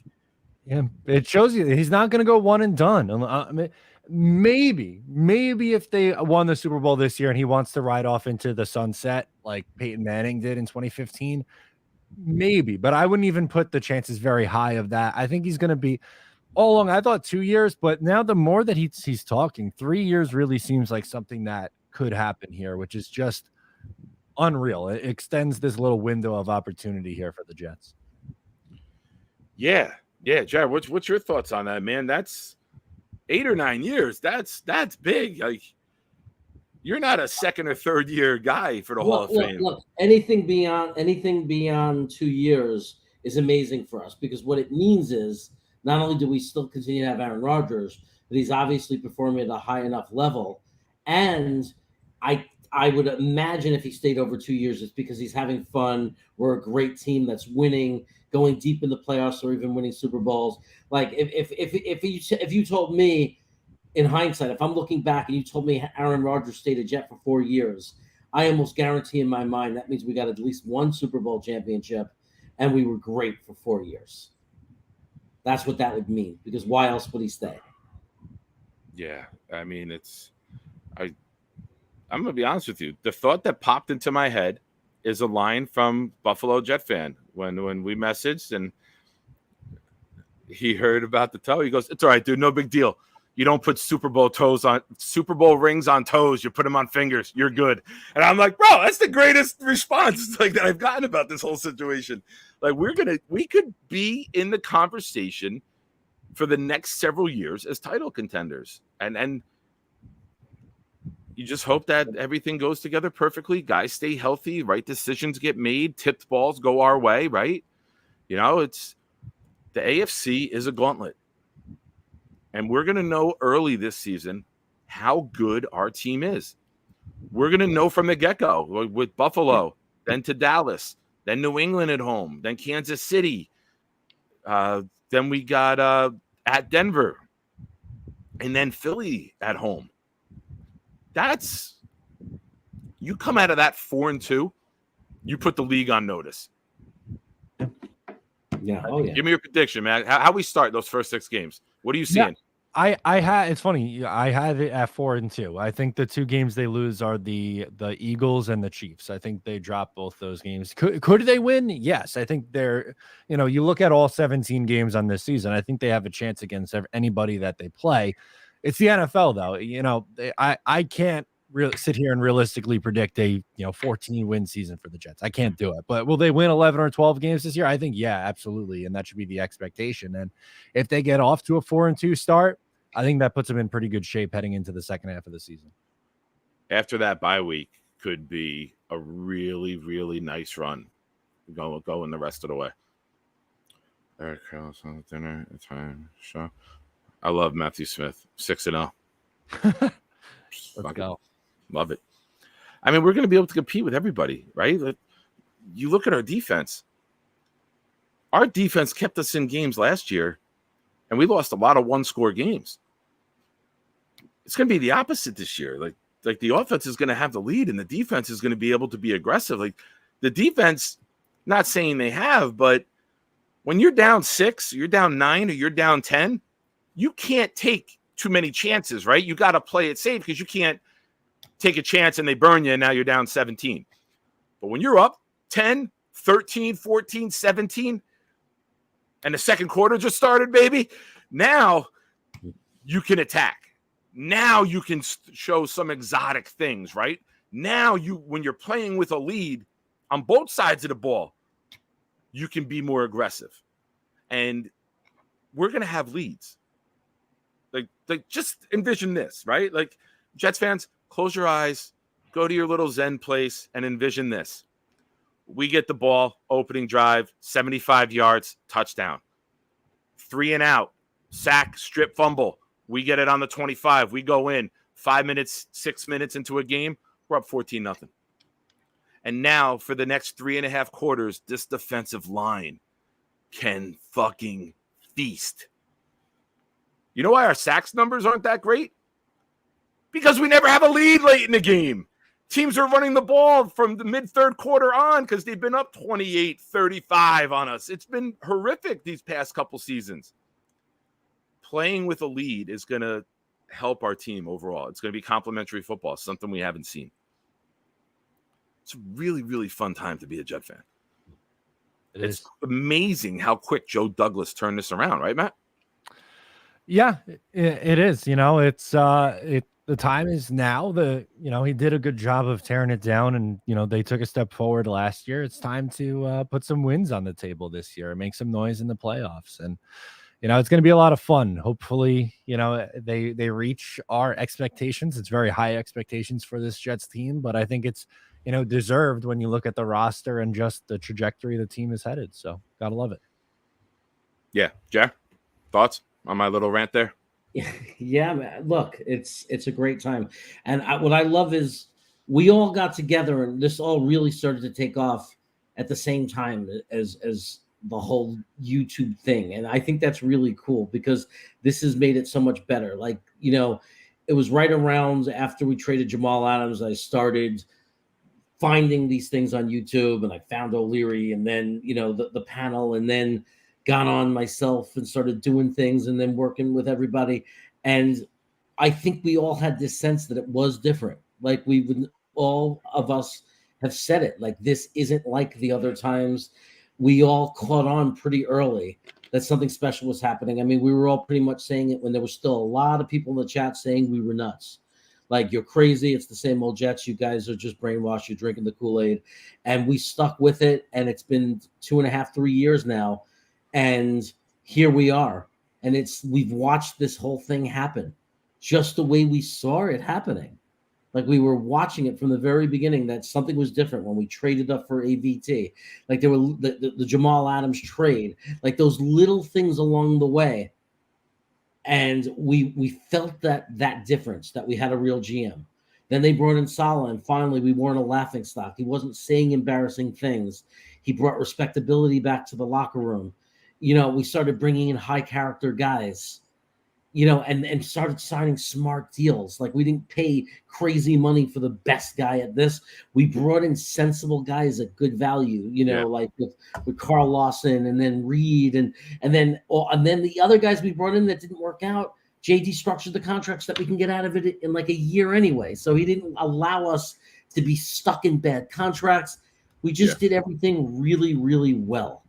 Yeah, it shows you he's not going to go one and done. I mean, maybe if they won the Super Bowl this year and he wants to ride off into the sunset like Peyton Manning did in 2015, maybe. But I wouldn't even put the chances very high of that. I think he's going to be all along. I thought 2 years, but now the more that he's talking, 3 years really seems like something that could happen here, which is just unreal. It extends this little window of opportunity here for the Jets. Yeah, Jared, what's your thoughts on that, man? That's 8 or 9 years. That's big. Like, you're not a 2nd or 3rd year guy for the Hall of Fame. Look, anything beyond 2 years is amazing for us, because what it means is not only do we still continue to have Aaron Rodgers, but he's obviously performing at a high enough level. And I would imagine if he stayed over 2 years, it's because he's having fun. We're a great team that's winning, going deep in the playoffs, or even winning Super Bowls. Like if you told me in hindsight, if I'm looking back and you told me Aaron Rodgers stayed a Jet for 4 years, I almost guarantee in my mind that means we got at least one Super Bowl championship and we were great for 4 years. That's what that would mean, because why else would he stay? Yeah, I mean, I'm going to be honest with you. The thought that popped into my head is a line from Buffalo Jet fan when we messaged and he heard about the toe. He goes, "It's all right, dude. No big deal. You don't put Super Bowl rings on toes. You put them on fingers. You're good." And I'm like, bro, that's the greatest response like that I've gotten about this whole situation. Like, we could be in the conversation for the next several years as title contenders. And you just hope that everything goes together perfectly. Guys stay healthy, right decisions get made, tipped balls go our way, right? You know, the AFC is a gauntlet. And we're going to know early this season how good our team is. We're going to know from the get-go with Buffalo, then to Dallas, then New England at home, then Kansas City. Then we got at Denver, and then Philly at home. You come out of that 4-2, you put the league on notice. Yeah. Oh yeah. Give me your prediction, man. How we start those first 6 games? What are you seeing? I had, it's funny, I had it at 4-2. I think the 2 games they lose are the Eagles and the Chiefs. I think they drop both those games. Could they win? Yes. I think they're, you look at all 17 games on this season, I think they have a chance against anybody that they play. It's the NFL though. I can't really sit here and realistically predict a 14 win season for the Jets. I can't do it. But will they win 11 or 12 games this year? I think yeah, absolutely, and that should be the expectation. And if they get off to a 4-2 start, I think that puts them in pretty good shape heading into the second half of the season. After that bye week could be a really, really nice run going the rest of the way. Eric Carlson dinner time show. I love Matthew Smith. 6-0. Let's go. Love it. I mean, we're going to be able to compete with everybody, right? You look at our defense. Our defense kept us in games last year, and we lost a lot of one-score games. It's going to be the opposite this year. Like the offense is going to have the lead, and the defense is going to be able to be aggressive. Like the defense, not saying they have, but when you're down 6, you're down 9, or you're down 10, you can't take too many chances, right? You got to play it safe because you can't take a chance and they burn you, and now you're down 17. But when you're up 10, 13, 14, 17, and the second quarter just started, baby, now you can attack. Now you can show some exotic things, right? Now when you're playing with a lead on both sides of the ball, you can be more aggressive. And we're going to have leads. Like just envision this, right? Like Jets fans, close your eyes, go to your little Zen place and envision this. We get the ball, opening drive, 75 yards, touchdown. 3 and out, sack, strip, fumble. We get it on the 25. We go in 5 minutes, 6 minutes into a game. We're up 14-0. And now for the next 3.5 quarters, this defensive line can fucking feast. You know why our sacks numbers aren't that great? Because we never have a lead late in the game. Teams are running the ball from the mid-third quarter on because they've been up 28-35 on us. It's been horrific these past couple seasons. Playing with a lead is going to help our team overall. It's going to be complementary football, something we haven't seen. It's a really, really fun time to be a Jet fan. It's amazing how quick Joe Douglas turned this around, right, Matt? Yeah, it is. It's the time is now. He did a good job of tearing it down, and they took a step forward last year. It's time to put some wins on the table this year and make some noise in the playoffs. And it's going to be a lot of fun. Hopefully, they reach our expectations. It's very high expectations for this Jets team, but I think it's deserved when you look at the roster and just the trajectory the team is headed. So gotta love it. Yeah, Jack, thoughts on my little rant there? Yeah, man. Look, it's a great time, and what I love is we all got together, and this all really started to take off at the same time as the whole YouTube thing, and I think that's really cool because this has made it so much better. Like it was right around after we traded Jamal Adams, I started finding these things on YouTube, and I found O'Leary, and then the panel, and then got on myself and started doing things and then working with everybody. And I think we all had this sense that it was different. Like all of us have said it, like this isn't like the other times. We all caught on pretty early that something special was happening. I mean, we were all pretty much saying it when there was still a lot of people in the chat saying we were nuts. Like, you're crazy. It's the same old Jets. You guys are just brainwashed. You're drinking the Kool-Aid. And we stuck with it. And it's been 2.5, 3 years now. And here we are. And we've watched this whole thing happen just the way we saw it happening. Like, we were watching it from the very beginning that something was different when we traded up for AVT. Like, there were the Jamal Adams trade, like those little things along the way. And we felt that difference, that we had a real GM. Then they brought in Saleh, and finally we weren't a laughingstock. He wasn't saying embarrassing things. He brought respectability back to the locker room. We started bringing in high character guys. and started signing smart deals. Like, we didn't pay crazy money for the best guy at this. We brought in sensible guys at good value, like with Carl Lawson and then Reed and then the other guys we brought in that didn't work out. JD structured the contracts that we can get out of it in like a year anyway. So he didn't allow us to be stuck in bad contracts. We just did everything really, really well.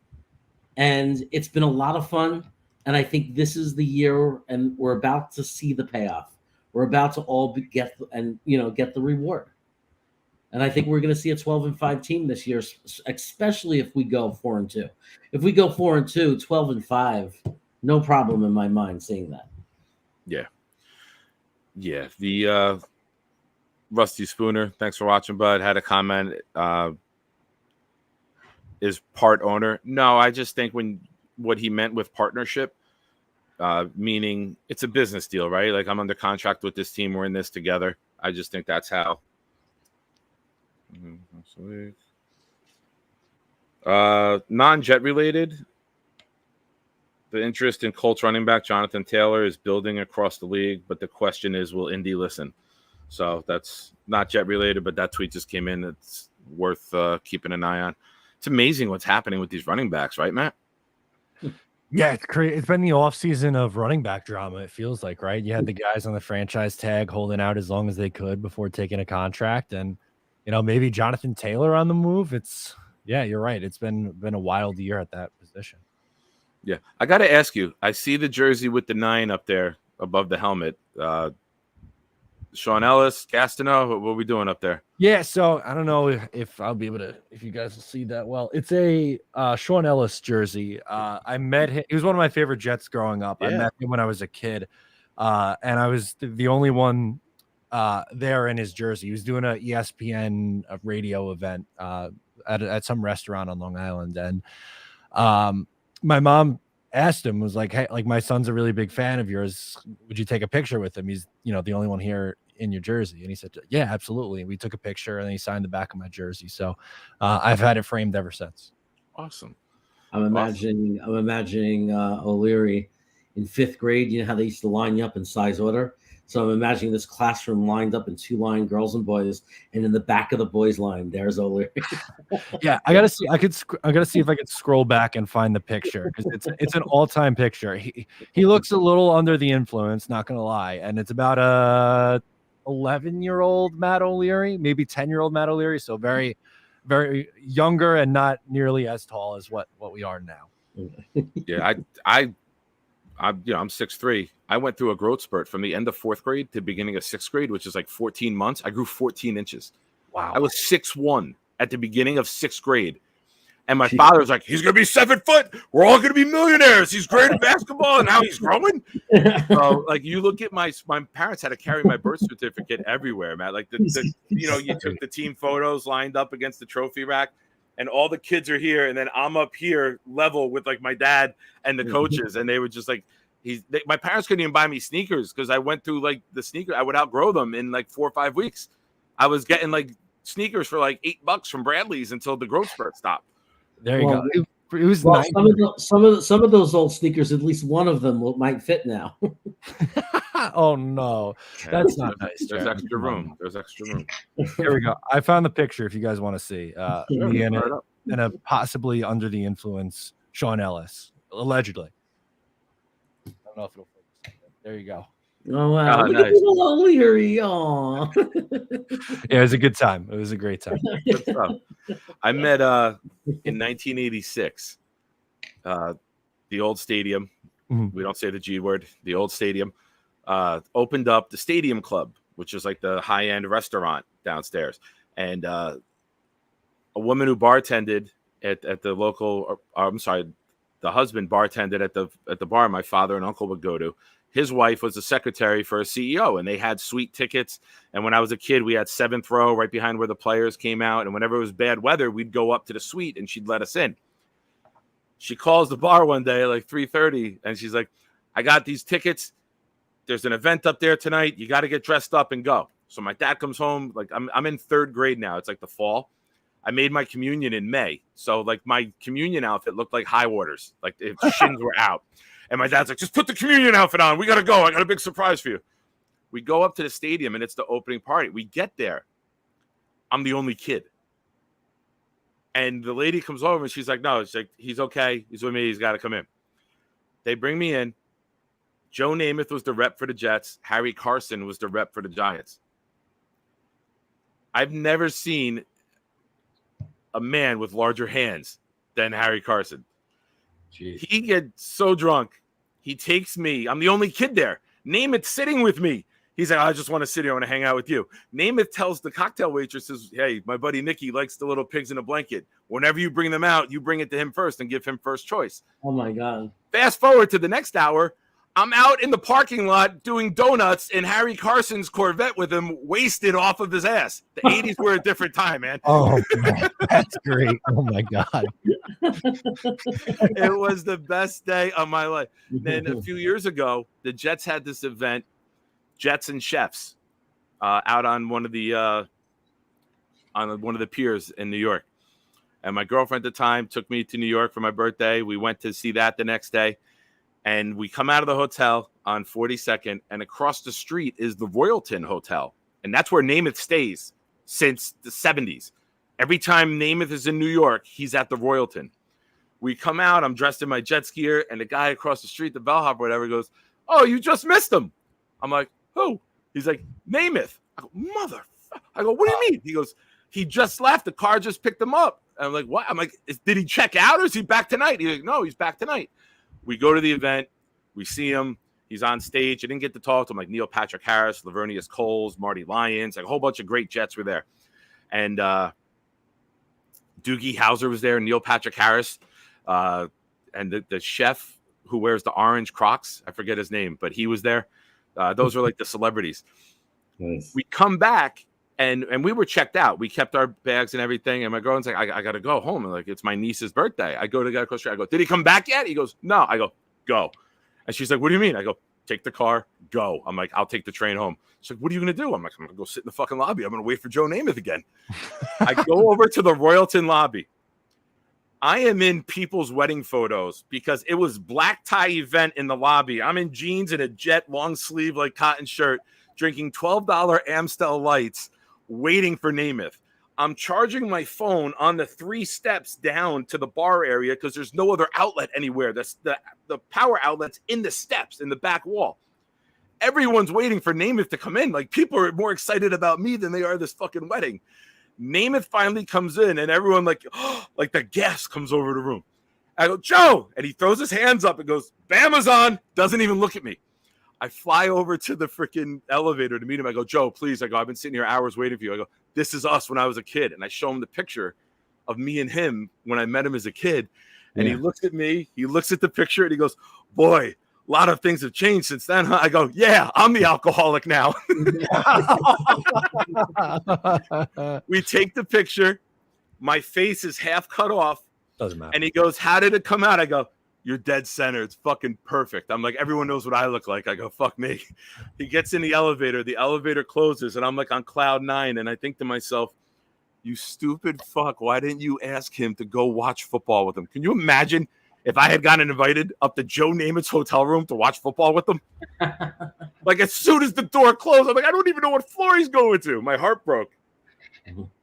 And it's been a lot of fun. And I think this is the year, and we're about to see the payoff. We're about to all get the reward. And I think we're going to see a 12-5 team this year, especially if we go 4-2. If we go 4-2, 12-5, no problem in my mind seeing that. Yeah. The Rusty Spooner, thanks for watching, bud. Had a comment. Is part owner? No, I just think what he meant with partnership, meaning it's a business deal, right? Like, I'm under contract with this team. We're in this together. I just think that's how. Non-Jet related, the interest in Colts running back Jonathan Taylor is building across the league, but the question is, will Indy listen? So that's not Jet related, but that tweet just came in. It's worth keeping an eye on. It's amazing what's happening with these running backs, right, Matt? Yeah, it's crazy. It's been the offseason of running back drama, it feels like, right? You had the guys on the franchise tag holding out as long as they could before taking a contract. And, maybe Jonathan Taylor on the move. You're right. It's been a wild year at that position. Yeah. I got to ask you, I see the jersey with the 9 up there above the helmet. Sean Ellis, Gastineau, what are we doing up there? Yeah, so I don't know if I'll be able to, if you guys will see that well. It's a Sean Ellis jersey. I met him. He was one of my favorite Jets growing up. Yeah. I met him when I was a kid, and I was the only one there in his jersey. He was doing a ESPN radio event at some restaurant on Long Island, and my mom asked him, was like, hey, like, my son's a really big fan of yours. Would you take a picture with him? He's, the only one here in your jersey. And he said, yeah, absolutely. And we took a picture, and then he signed the back of my jersey. So I've had it framed ever since. Awesome. I'm imagining O'Leary in 5th grade. You know how they used to line you up in size order? So I'm imagining this classroom lined up in 2 line, girls and boys, and in the back of the boys line, there's O'Leary. Yeah, I gotta see. I gotta see if I could scroll back and find the picture, because it's an all-time picture. He looks a little under the influence, not gonna lie, and it's about a 11-year-old Matt O'Leary, maybe 10-year-old Matt O'Leary. So very, very younger and not nearly as tall as what we are now. Yeah, I'm 6'3". I went through a growth spurt from the end of 4th grade to the beginning of 6th grade, which is like 14 months. I grew 14 inches. Wow. I was 6'1" at the beginning of 6th grade. And my father was like, he's going to be 7 foot. We're all going to be millionaires. He's great at basketball, and now he's growing. So, like, you look at my parents had to carry my birth certificate everywhere, man. Like, you took the team photos lined up against the trophy rack, and all the kids are here, and then I'm up here level with, like, my dad and the coaches, and they were just like, my parents couldn't even buy me sneakers because I went through, like, the sneaker. I would outgrow them in, like, 4 or 5 weeks. I was getting, like, sneakers for, like, $8 from Bradley's until the growth spurt stopped. There you go. It was well, nice. Some of those old sneakers, at least one of them might fit now. Oh no, that's not nice. There's extra room. There's extra room. Here we go. I found the picture if you guys want to see. And a possibly under the influence Sean Ellis, allegedly. I don't know if it'll focus. There you go. Oh wow! Look nice. at little O'Leary. Aw. Yeah, it was a good time. It was a great time. Good stuff. I met in 1986. The old stadium. Mm-hmm. We don't say the G word. The old stadium opened up the Stadium Club, which is like the high-end restaurant downstairs. And a woman who bartended at the local. The husband bartended at the bar my father and uncle would go to. His wife was the secretary for a CEO, and they had suite tickets. And when I was a kid, we had 7th row right behind where the players came out. And whenever it was bad weather, we'd go up to the suite, and she'd let us in. She calls the bar one day, like 3:30, and she's like, I got these tickets. There's an event up there tonight. You got to get dressed up and go. So my dad comes home. Like I'm in 3rd grade now. It's like the fall. I made my communion in May. So like my communion outfit looked like high waters. Like the shins were out. And my dad's like, just put the communion outfit on. We got to go. I got a big surprise for you. We go up to the stadium and it's the opening party. We get there. I'm the only kid. And the lady comes over and she's like, no, she's like, he's okay. He's with me. He's got to come in. They bring me in. Joe Namath was the rep for the Jets. Harry Carson was the rep for the Giants. I've never seen a man with larger hands than Harry Carson. Jeez. He gets so drunk. He takes me. I'm the only kid there. Namath sitting with me. He's like, I just want to sit here. I want to hang out with you. Namath tells the cocktail waitresses, hey, my buddy Nicky likes the little pigs in a blanket. Whenever you bring them out, you bring it to him first and give him first choice. Oh, my God. Fast forward to the next hour. I'm out in the parking lot doing donuts in Harry Carson's Corvette with him wasted off of his ass. The 80s were a different time, man. Oh, man, that's great. Oh, my God. It was the best day of my life. Then a few years ago, the Jets had this event, Jets and Chefs, out on one of the piers in New York. And my girlfriend at the time took me to New York for my birthday. We went to see that the next day. And we come out of the hotel on 42nd, and across the street is the Royalton Hotel. And that's where Namath stays since the 70s. Every time Namath is in New York, he's at the Royalton. We come out, I'm dressed in my Jets gear, and the guy across the street, the bellhop or whatever, goes, oh, you just missed him. I'm like, who? He's like, Namath. I go, motherfucker. I go, what do you mean? He goes, he just left. The car just picked him up. And I'm like, what? I'm like, did he check out or is he back tonight? He's like, no, he's back tonight. We go to the event. We see him. He's on stage. I didn't get to talk to him, like Neil Patrick Harris, Lavernius Coles, Marty Lyons. Like a whole bunch of great Jets were there. And Doogie Howser was there, Neil Patrick Harris. And the chef who wears the orange Crocs, I forget his name, but he was there. Those are like the celebrities. Nice. We come back, and we were checked out. We kept our bags and everything. And my girlfriend's like, I got to go home. And like, it's my niece's birthday. I go to the guy across the street. I go, did he come back yet? He goes, no. I go, go. And she's like, what do you mean? I go, take the car, go. I'm like, I'll take the train home. She's like, what are you going to do? I'm like, I'm going to go sit in the fucking lobby. I'm going to wait for Joe Namath again. I go over to the Royalton lobby. I am in people's wedding photos because it was black tie event in the lobby. I'm in jeans and a jet long sleeve like cotton shirt, drinking $12 Amstel Lights, waiting for Namath. I'm charging my phone on the 3 steps down to the bar area because there's no other outlet anywhere. That's the power outlet's in the steps in the back wall. Everyone's waiting for Namath to come in. Like, people are more excited about me than they are this fucking wedding. Namath finally comes in, and everyone like the gas comes over the room. I go, Joe, and he throws his hands up and goes, Bama's on. Doesn't even look at me. I fly over to the freaking elevator to meet him. I go, Joe, please. I go, I've been sitting here hours waiting for you. I go, this is us when I was a kid. And I show him the picture of me and him when I met him as a kid. And he looks at me, he looks at the picture, and he goes, boy, a lot of things have changed since then, huh? I go, yeah, I'm the alcoholic now. We take the picture. My face is half cut off. Doesn't matter. And he goes, how did it come out? I go, you're dead center. It's fucking perfect. I'm like, everyone knows what I look like. I go, fuck me. He gets in the elevator closes, and I'm like on cloud 9. And I think to myself, you stupid fuck, why didn't you ask him to go watch football with him? Can you imagine if I had gotten invited up to Joe Namath's hotel room to watch football with him? Like, as soon as the door closed, I'm like, I don't even know what floor he's going to. My heart broke.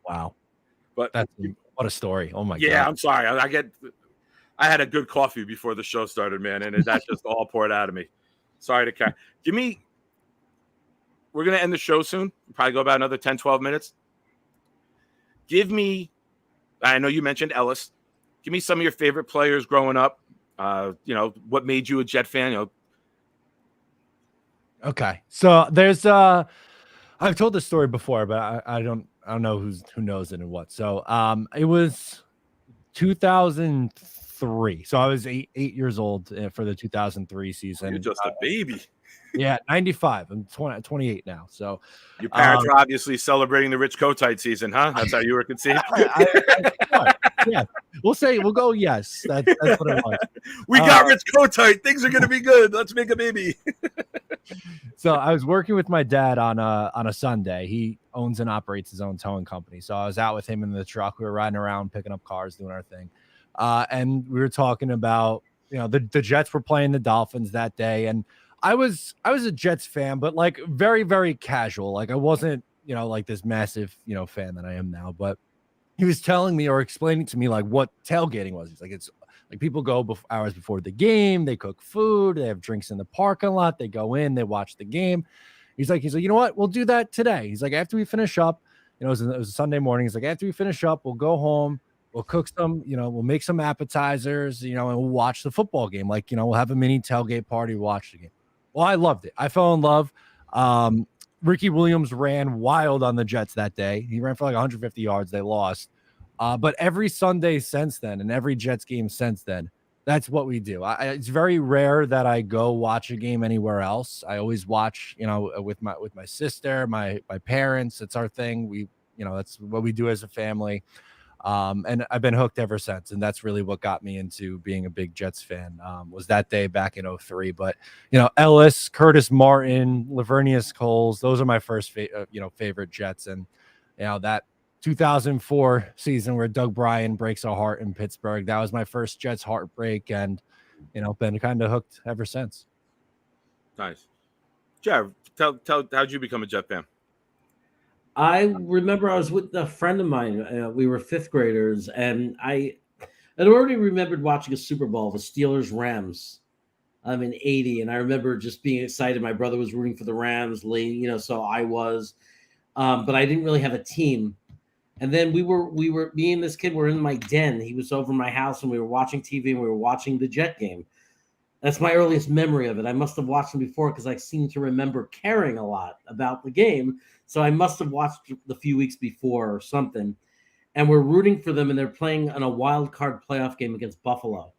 Wow. But what a story. Oh my God. Yeah, I'm sorry. I had a good coffee before the show started, man, and that just all poured out of me. Sorry to carry. We're going to end the show soon. Probably go about another 10, 12 minutes. Give me, I know you mentioned Ellis. Give me some of your favorite players growing up. What made you a Jet fan? Okay. So there's I've told this story before, but I don't know who knows it and what. So it was 2003. So I was eight years old for the 2003 season. You're just a baby. Yeah, 95. I'm 28 now. So your parents are obviously celebrating the Rich Kotite season, huh? That's how you were conceived. Yeah, we'll go. Yes, that's what it was. We got Rich Kotite. Things are gonna be good. Let's make a baby. So I was working with my dad on a Sunday. He owns and operates his own towing company. So I was out with him in the truck. We were riding around, picking up cars, doing our thing. And we were talking about, the Jets were playing the Dolphins that day. And I was a Jets fan, but like very, very casual. Like I wasn't, like this massive, fan that I am now. But he was telling me or explaining to me like what tailgating was. He's like, it's like people go hours before the game, they cook food, they have drinks in the parking lot, they go in, they watch the game. He's like, you know what? We'll do that today. He's like, after we finish up, it was a Sunday morning. He's like, after we finish up, we'll go home, we'll cook some, we'll make some appetizers, and we'll watch the football game. Like, we'll have a mini tailgate party, watch the game. Well, I loved it. I fell in love. Ricky Williams ran wild on the Jets that day. He ran for like 150 yards. They lost. But every Sunday since then and every Jets game since then, that's what we do. It's very rare that I go watch a game anywhere else. I always watch, with my sister, my parents. It's our thing. We, that's what we do as a family. And I've been hooked ever since. And that's really what got me into being a big Jets fan, was that day back in 2003. But, Ellis, Curtis Martin, Lavernius Coles, those are my first, favorite Jets. And, that 2004 season where Doug Bryan breaks a heart in Pittsburgh, that was my first Jets heartbreak. And, been kind of hooked ever since. Nice. Jared, tell how'd you become a Jet fan? I remember I was with a friend of mine. We were fifth graders, and I had already remembered watching a Super Bowl, the Steelers-Rams, in 80. And I remember just being excited. My brother was rooting for the Rams, so I was. But I didn't really have a team. And then we were me and this kid were in my den. He was over my house, and we were watching TV, and we were watching the Jet game. That's my earliest memory of it. I must have watched them before because I seem to remember caring a lot about the game. So I must have watched the few weeks before or something. And we're rooting for them, and they're playing on a wild card playoff game against Buffalo.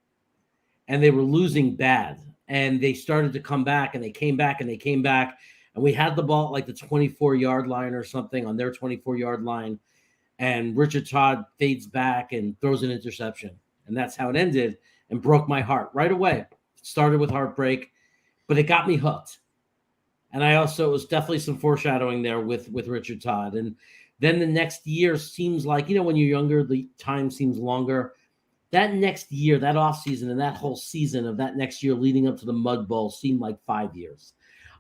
And they were losing bad. And they started to come back, and they came back, and they came back. And we had the ball at like the 24-yard line or something on their 24-yard line. And Richard Todd fades back and throws an interception. And that's how it ended and broke my heart right away. It started with heartbreak, but it got me hooked. And it was definitely some foreshadowing there with Richard Todd. And then the next year seems like, when you're younger, the time seems longer. That next year, that offseason and that whole season of that next year leading up to the Mud Bowl seemed like 5 years.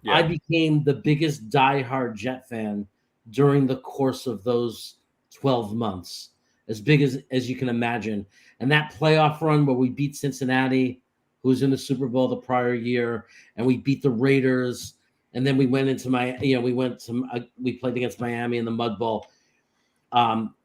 Yeah. I became the biggest diehard Jet fan during the course of those 12 months, as big as you can imagine. And that playoff run where we beat Cincinnati, who was in the Super Bowl the prior year, and we beat the Raiders. And then we went into we played against Miami in the Mud Bowl,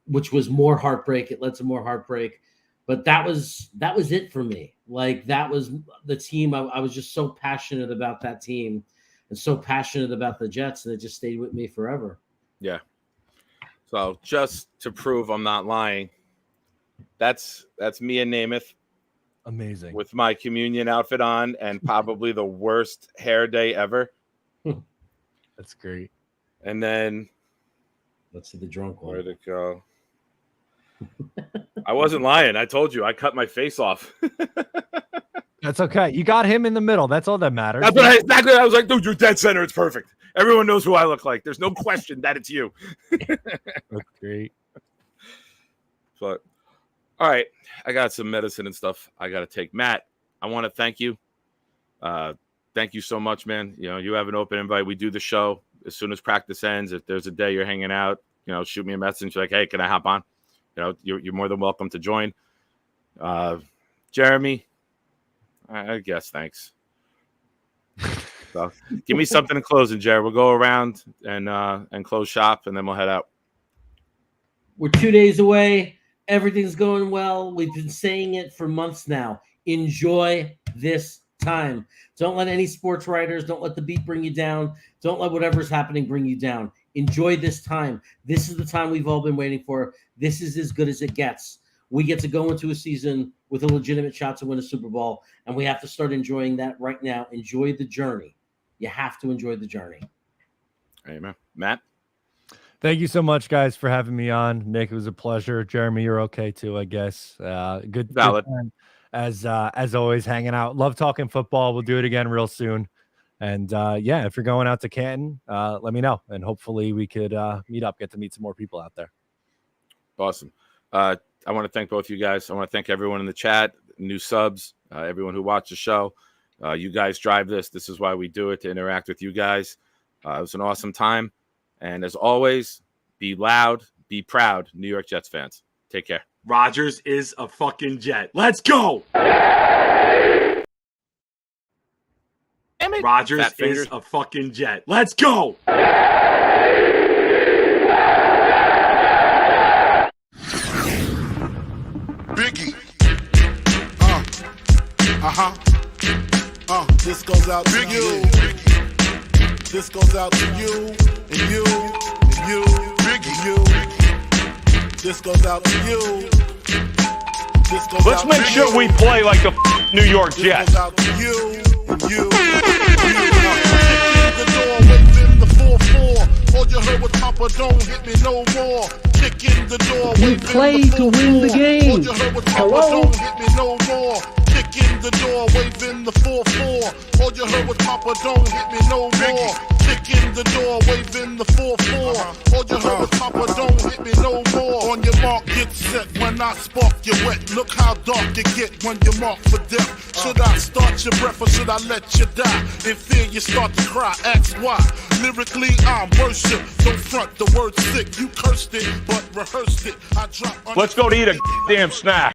which was more heartbreak. It led to more heartbreak, but that was it for me. Like that was the team. I was just so passionate about that team and so passionate about the Jets, and it just stayed with me forever. Yeah. So just to prove I'm not lying, that's me in Namath. Amazing. With my communion outfit on and probably the worst hair day ever. That's great. And then let's see the drunk one. Where'd it go? I wasn't lying. I told you I cut my face off. That's okay. You got him in the middle. That's all that matters. That's exactly. I was like, dude, you're dead center. It's perfect. Everyone knows who I look like. There's no question that it's you. That's great. But all right, I got some medicine and stuff I got to take. Matt, I want to thank you. Thank you so much, man. You have an open invite. We do the show as soon as practice ends. If there's a day you're hanging out, shoot me a message. Like, hey, can I hop on? You're more than welcome to join. Jeremy, I guess thanks. So give me something in closing, Jared. We'll go around and close shop, and then we'll head out. We're 2 days away. Everything's going well. We've been saying it for months now. Enjoy this time. Don't let any sports writers, don't let the beat bring you down. Don't let whatever's happening bring you down. Enjoy this time. This is the time we've all been waiting for. This is as good as it gets. We get to go into a season with a legitimate shot to win a Super Bowl, and we have to start enjoying that right now. Enjoy the journey. You have to enjoy the journey. Amen. Matt? Thank you so much, guys, for having me on. Nick, it was a pleasure. Jeremy, you're okay too, I guess. Good. Valid. Good time, as always, hanging out. Love talking football. We'll do it again real soon. And yeah, if you're going out to Canton, let me know, and hopefully we could meet up, get to meet some more people out there. Awesome. I want to thank both of you guys. I want to thank everyone in the chat, new subs, everyone who watched the show. You guys drive this. This is why we do it, to interact with you guys. It was an awesome time. And as always, be loud, be proud, New York Jets fans. Take care. Rodgers is a fucking Jet. Let's go. Rodgers Fat fingers. is a fucking Jet. Let's go. Biggie. This goes out to you. This goes out to you and you and you and you. This goes out to you. This goes Let's out make to sure you. we play like the New York This Jets. goes out to you and you and you. Kick in the door, waving the 4-4. All you heard was Papa, don't hit me no more. Kick in the door, We waving play the to win the 4-4. game. All you heard was Papa, Hello? don't hit me no more. Kick in the door, waving the 4-4. All you heard was Papa, don't hit me no more. Kick in the door, waving the 4-4. All you heard was Papa, don't hit me no more. On your mark, get set. When I spark you wet, look how dark you get when you're marked for death. Should I start your breath or should I let you die? In fear you start to cry, ask why. Lyrically I'm worship, don't front the word sick. You cursed it, but rehearsed it. I drop. Let's go to eat a damn snack.